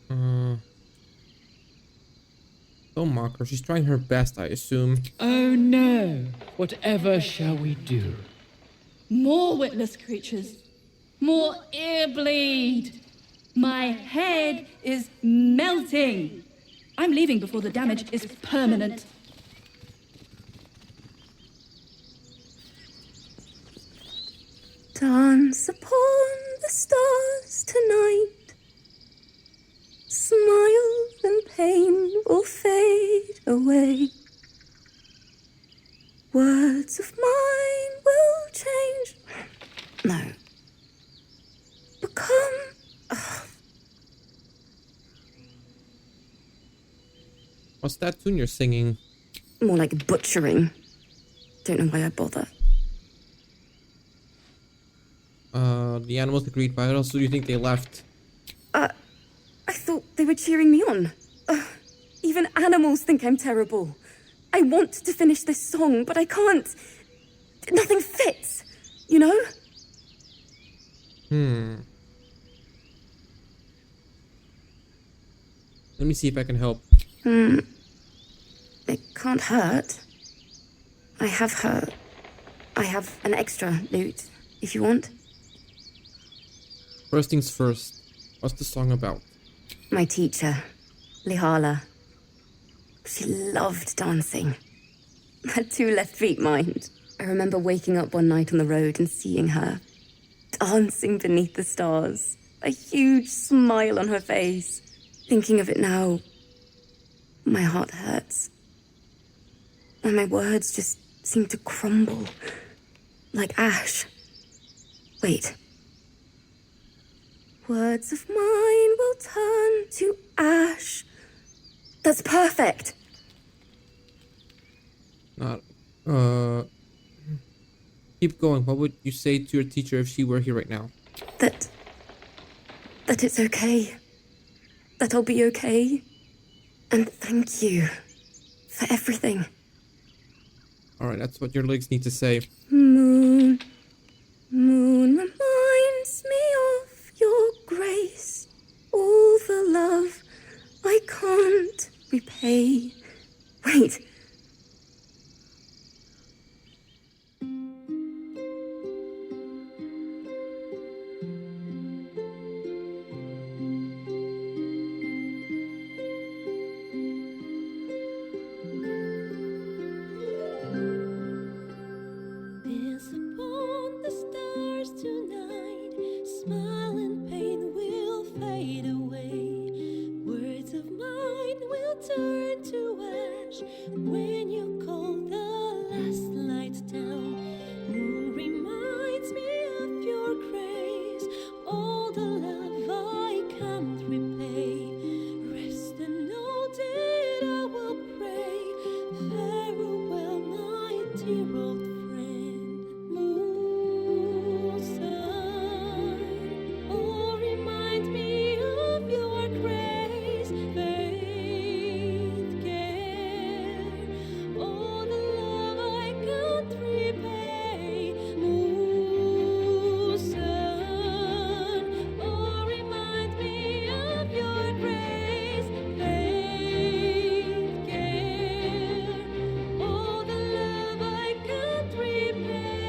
Don't mock her. She's trying her best, I assume. Oh no. Whatever shall we do? More witless creatures. More ear bleed. My head is melting. I'm leaving before the damage is permanent. Dance upon the stars tonight. Smiles and pain will fade away. Words of mine will change. No. Become. What's that tune you're singing? More like butchering. Don't know why I bother. The animals agreed, but how else do you think they left? I thought they were cheering me on. Even animals think I'm terrible. I want to finish this song, but I can't. Nothing fits, you know? Let me see if I can help. It can't hurt. I have an extra lute, if you want. First things first. What's the song about? My teacher, Lihala. She loved dancing. Had 2 left feet, mind. I remember waking up one night on the road and seeing her dancing beneath the stars. A huge smile on her face. Thinking of it now, my heart hurts. And my words just seem to crumble. Like ash. Wait. Words of mine will turn to ash. That's perfect. Keep going. What would you say to your teacher if she were here right now? That it's okay. That I'll be okay. And thank you for everything. Alright, that's what your legs need to say. Moon, moon reminds me of your grace. All the love I can't repay. Wait. Dance upon the stars tonight. Smile and pain will fade away. Words of mine will turn to ash when you call the last light down. Moon reminds me of your grace. All the love I can't repay. Rest and know that I will pray. Farewell, my dear old friend. Moon, sun, oh, remind me of your grace. Faith, care, all the love I can't repay. Moon, sun, oh, remind me of your grace. Faith, care, all the love I can't repay.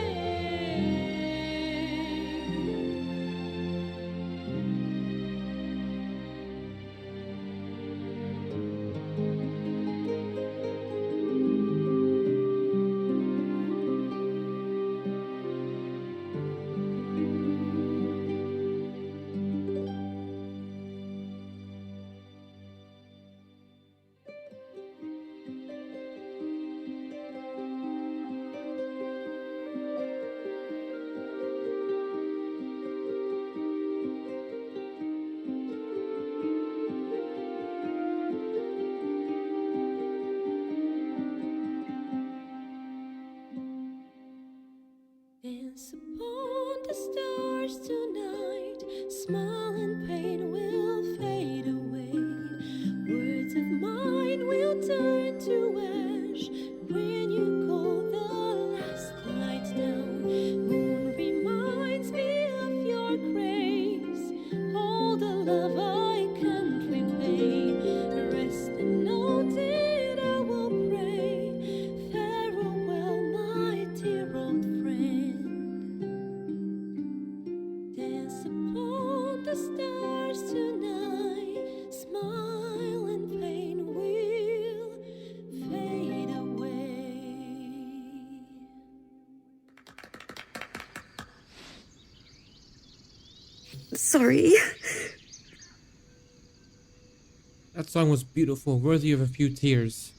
Dance upon the stars tonight. Smile and pain will fade away. Words of mine will turn to ash Sorry. That song was beautiful, worthy of a few tears.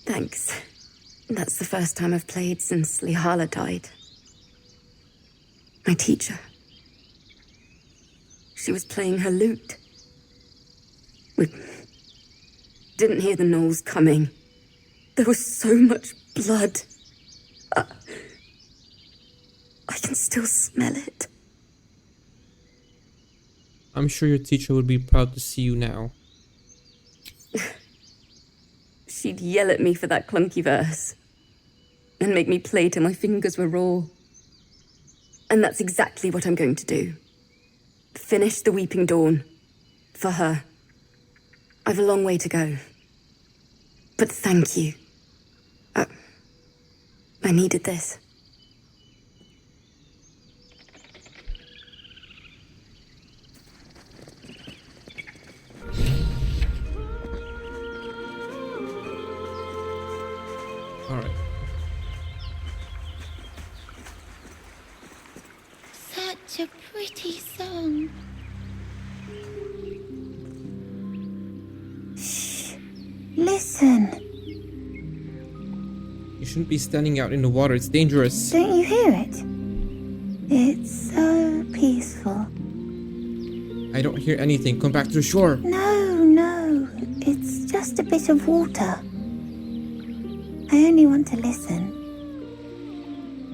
Thanks. That's the first time I've played since Lihala died. My teacher. She was playing her lute. We didn't hear the gnolls coming. There was so much blood. I can still smell it. I'm sure your teacher would be proud to see you now. She'd yell at me for that clunky verse. And make me play till my fingers were raw. And that's exactly what I'm going to do. Finish the Weeping Dawn. For her. I've a long way to go. But thank you. I needed this. All right. Such a pretty song. Shh. Listen. You shouldn't be standing out in the water. It's dangerous. Don't you hear it? It's so peaceful. I don't hear anything. Come back to the shore. No. It's just a bit of water. I only want to listen.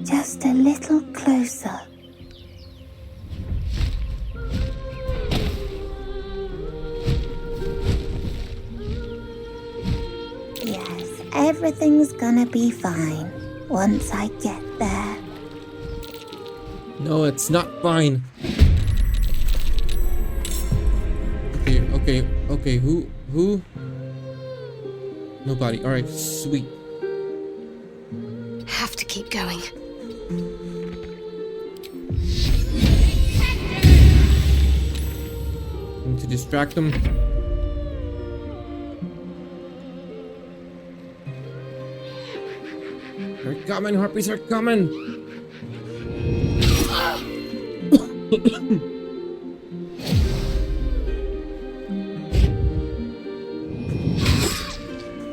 Just a little closer. Yes, everything's gonna be fine once I get there. No, it's not fine. Okay. Who? Nobody. All right, sweet. Have to keep going. Need to distract them. They're coming, harpies are coming.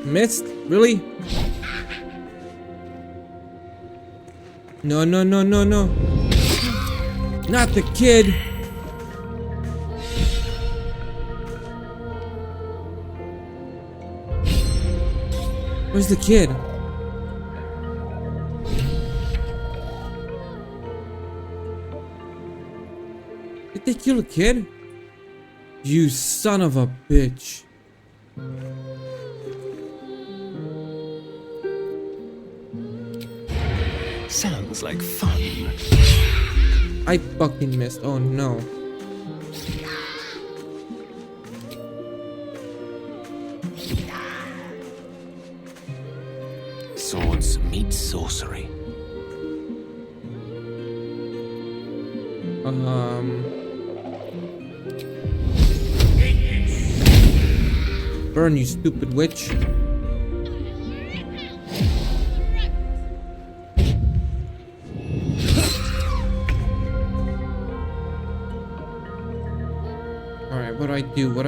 Missed? Really? No. Not the kid. Where's the kid? Did they kill a kid? You son of a bitch. Sounds like fun. I fucking missed. Oh no. Swords meet sorcery. Burn, you stupid witch. Alright, what do I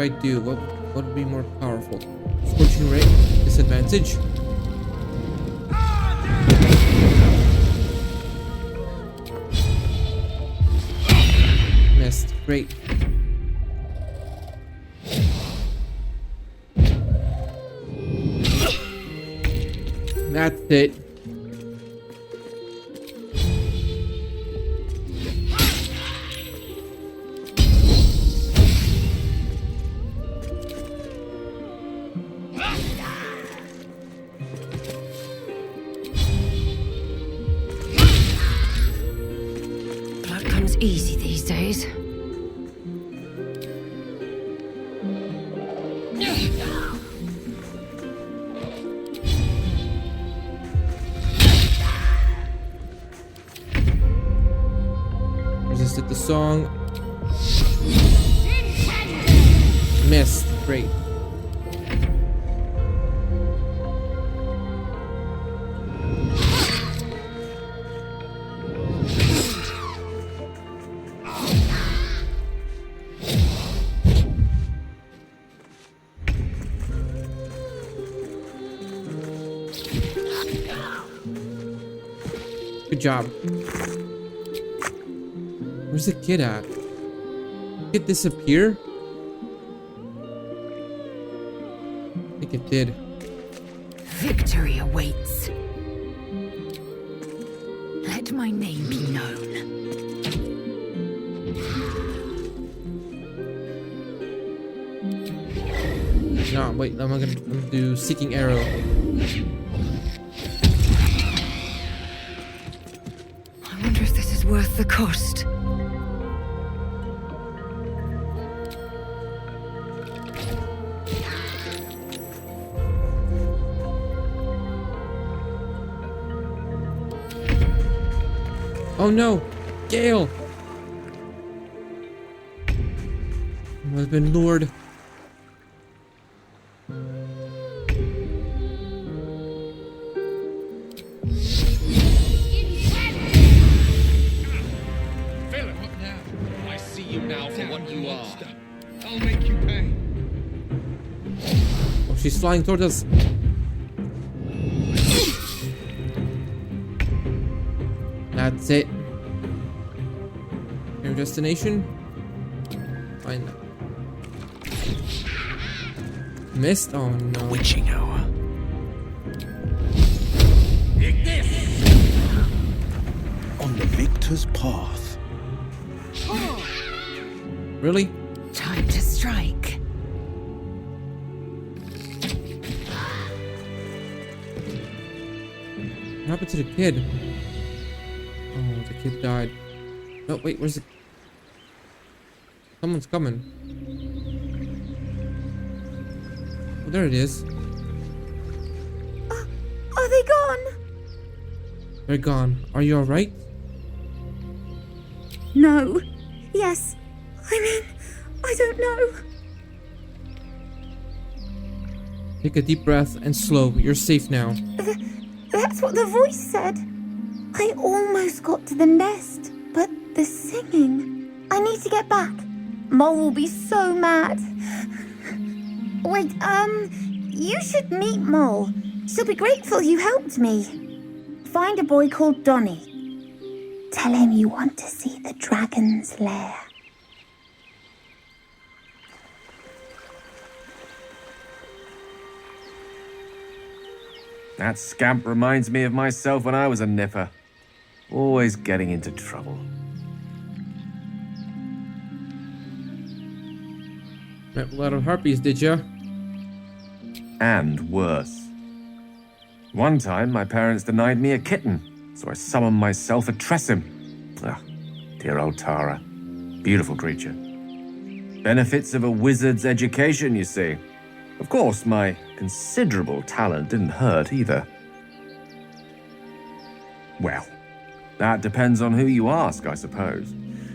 do? What would be more powerful? Scorching Ray, disadvantage. Missed. Great. That's it. Blood comes easy these days. Resisted the song. Missed. Great. Good job. Where's the kid at? Did it disappear? I think it did. Victory awaits. Let my name be known. No, wait, I'm gonna do Seeking Arrow. I wonder if this is worth the cost. Oh no! Gale! I've been lured. She's flying towards us. That's it. Your destination? Find that. Missed? Oh no. Witching hour. On the victor's path. Really? Time to strike. What happened to the kid? Oh, the kid died. No, wait, where's the... Someone's coming. Oh, there it is. Are they gone? They're gone. Are you alright? No. Yes. I mean, I don't know. Take a deep breath and slow. You're safe now. That's what the voice said. I almost got to the nest, but the singing. I need to get back. Mole will be so mad. Wait, you should meet Mole. She'll be grateful you helped me. Find a boy called Donny. Tell him you want to see the dragon's lair. That scamp reminds me of myself when I was a nipper. Always getting into trouble. Met a lot of harpies, did ya? And worse. One time, my parents denied me a kitten, so I summoned myself a Tressim. Ah, dear old Tara. Beautiful creature. Benefits of a wizard's education, you see. Of course, my considerable talent didn't hurt either. Well, that depends on who you ask, I suppose.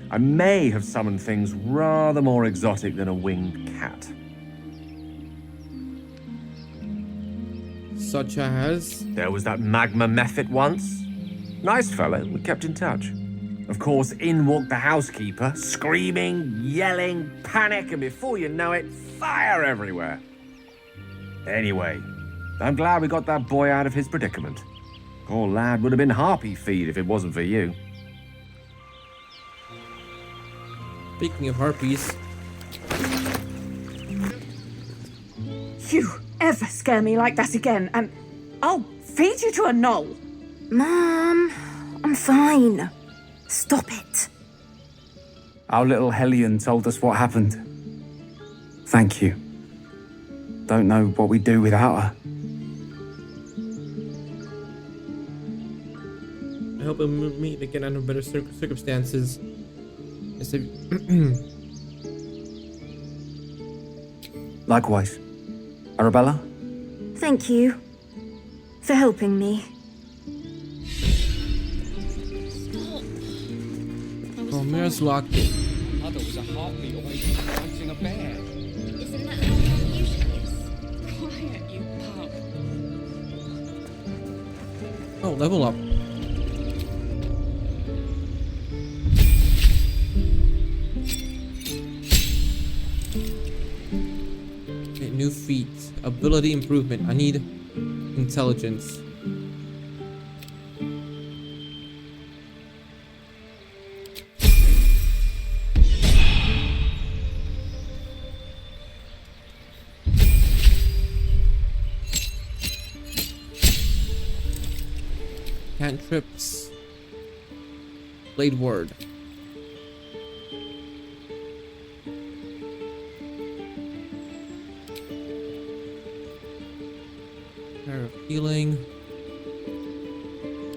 I may have summoned things rather more exotic than a winged cat. Such as? There was that magma mephit once. Nice fellow, we kept in touch. Of course, in walked the housekeeper, screaming, yelling, panic, and before you know it, fire everywhere. Anyway, I'm glad we got that boy out of his predicament. Poor lad would have been harpy feed if it wasn't for you. Speaking of harpies. You ever scare me like that again, and I'll feed you to a knoll. Mom, I'm fine. Stop it. Our little Hellion told us what happened. Thank you. Don't know what we'd do without her. I hope we'll meet again under better circumstances. Likewise. Arabella? Thank you for helping me. Oh, Mira's locked it. Mother was a heartbeat away from hunting a bear. Isn't that how it usually is? Quiet, you pup. Oh, level up. Okay, new feat. Ability improvement. I need intelligence. Cantrips. Blade word. Prayer of healing.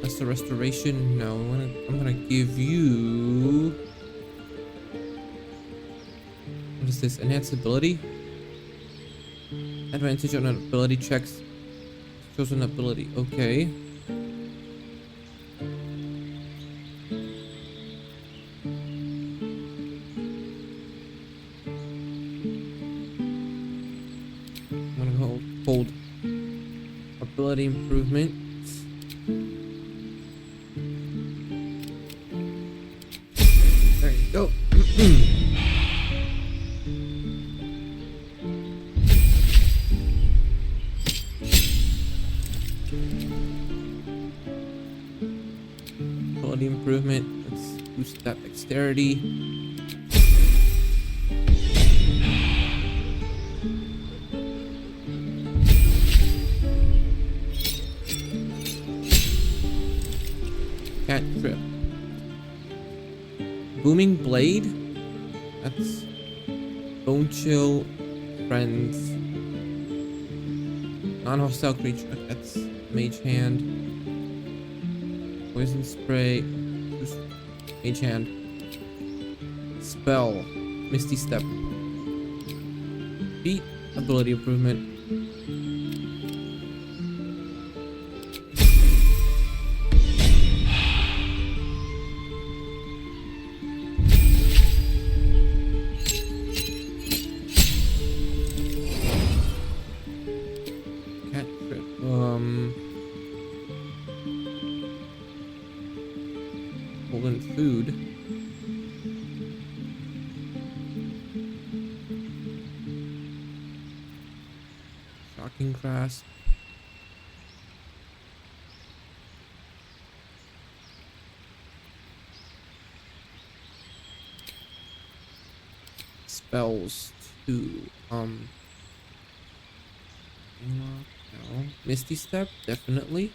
That's the restoration. No, I'm gonna give you. What is this? Enhanced ability? Advantage on ability checks. Chosen ability. Okay. I'm gonna hold ability improvement. There you go. Ability improvement. Let's boost that dexterity. Cantrip. Booming Blade. That's Bone Chill. Friends. Non-hostile creature. That's Mage Hand. Poison Spray. Mage Hand. Spell. Misty Step. Feat. Ability improvement. Golden food. Shocking grasp. Spells to no. Misty Step, definitely.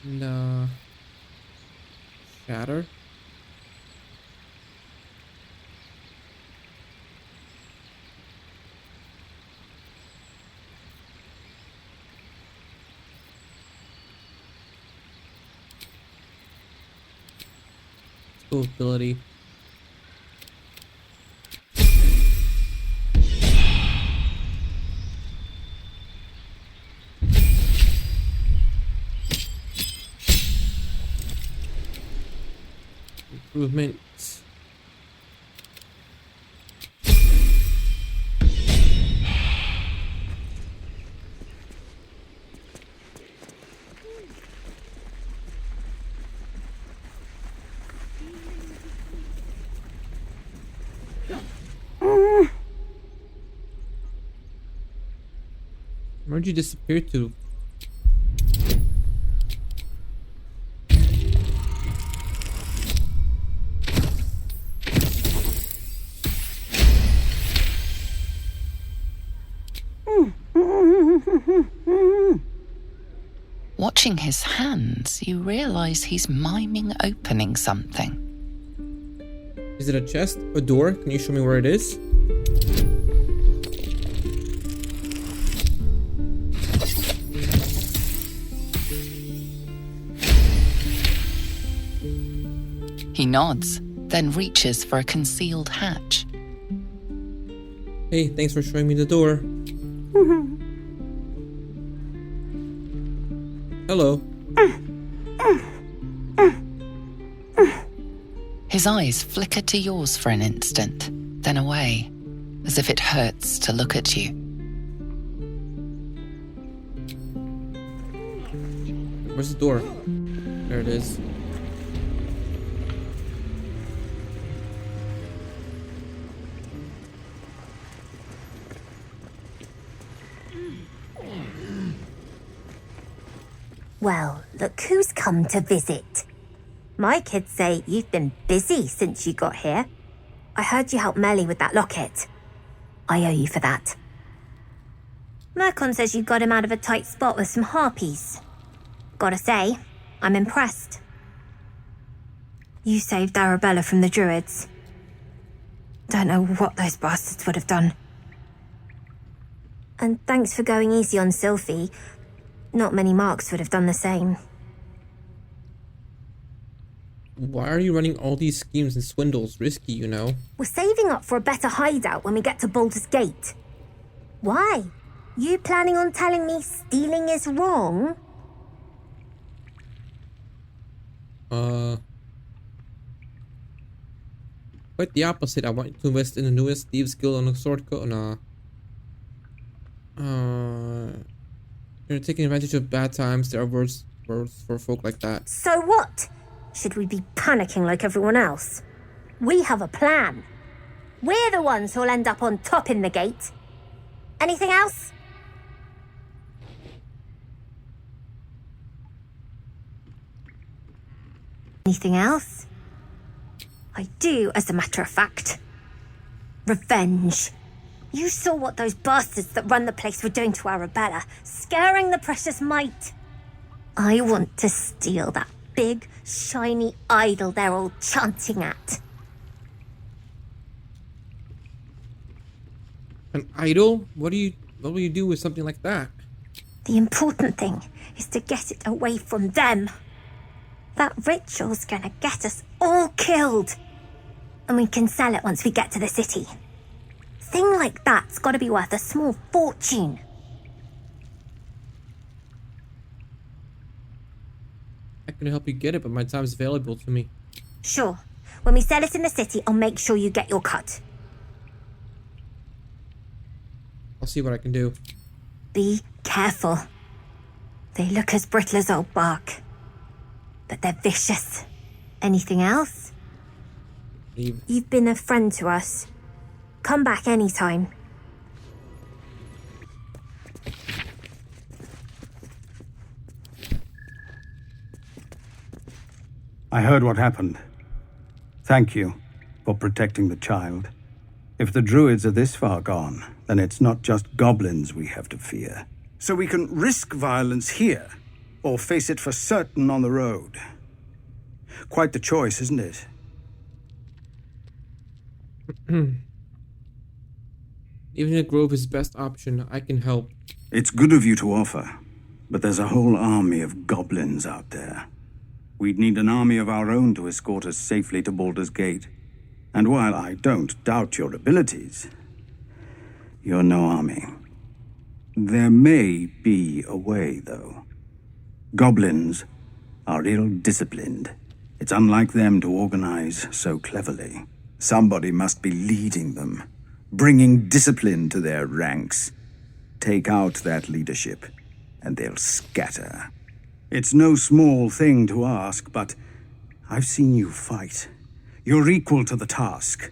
And Shatter. Skill ability. Improvement. Where'd you disappear to? Watching his hands, you realize he's miming opening something. Is it a chest? A door? Can you show me where it is? He nods, then reaches for a concealed hatch. Hey, thanks for showing me the door. Hello. His eyes flicker to yours for an instant, then away, as if it hurts to look at you. Where's the door? There it is. Well, look who's come to visit. My kids say you've been busy since you got here. I heard you helped Melly with that locket. I owe you for that. Mercon says you got him out of a tight spot with some harpies. Gotta say, I'm impressed. You saved Arabella from the Druids. Don't know what those bastards would have done. And thanks for going easy on Sylphie. Not many Marks would have done the same. Why are you running all these schemes and swindles? Risky, you know. We're saving up for a better hideout when we get to Baldur's Gate. Why? You planning on telling me stealing is wrong? Quite the opposite. I want you to invest in the newest Thieves Guild on a sword co- You're taking advantage of bad times. There are words for folk like that. So what? Should we be panicking like everyone else? We have a plan. We're the ones who'll end up on top in the gate. Anything else? Anything else? I do, as a matter of fact. Revenge. You saw what those bastards that run the place were doing to Arabella, scaring the precious mite. I want to steal that big, shiny idol they're all chanting at. An idol? What will you do with something like that? The important thing is to get it away from them. That ritual's gonna get us all killed. And we can sell it once we get to the city. Thing like that's gotta be worth a small fortune. I can help you get it, but my time's valuable to me. Sure. When we sell it in the city, I'll make sure you get your cut. I'll see what I can do. Be careful. They look as brittle as old bark. But they're vicious. Anything else? You've been a friend to us. Come back anytime. I heard what happened. Thank you for protecting the child. If the druids are this far gone, then it's not just goblins we have to fear. So we can risk violence here, or face it for certain on the road. Quite the choice, isn't it? Even if Grove is best option, I can help. It's good of you to offer, but there's a whole army of goblins out there. We'd need an army of our own to escort us safely to Baldur's Gate. And while I don't doubt your abilities, you're no army. There may be a way, though. Goblins are ill-disciplined. It's unlike them to organize so cleverly. Somebody must be leading them, bringing discipline to their ranks. Take out that leadership, and they'll scatter. It's no small thing to ask, but I've seen you fight. You're equal to the task.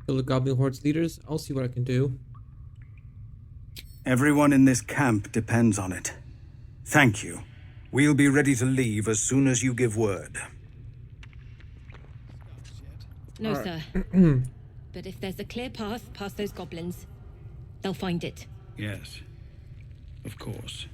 Kill the Goblin Horde's leaders? I'll see what I can do. Everyone in this camp depends on it. Thank you. We'll be ready to leave as soon as you give word. No, sir. But if there's a clear path past those goblins, they'll find it. Yes, of course.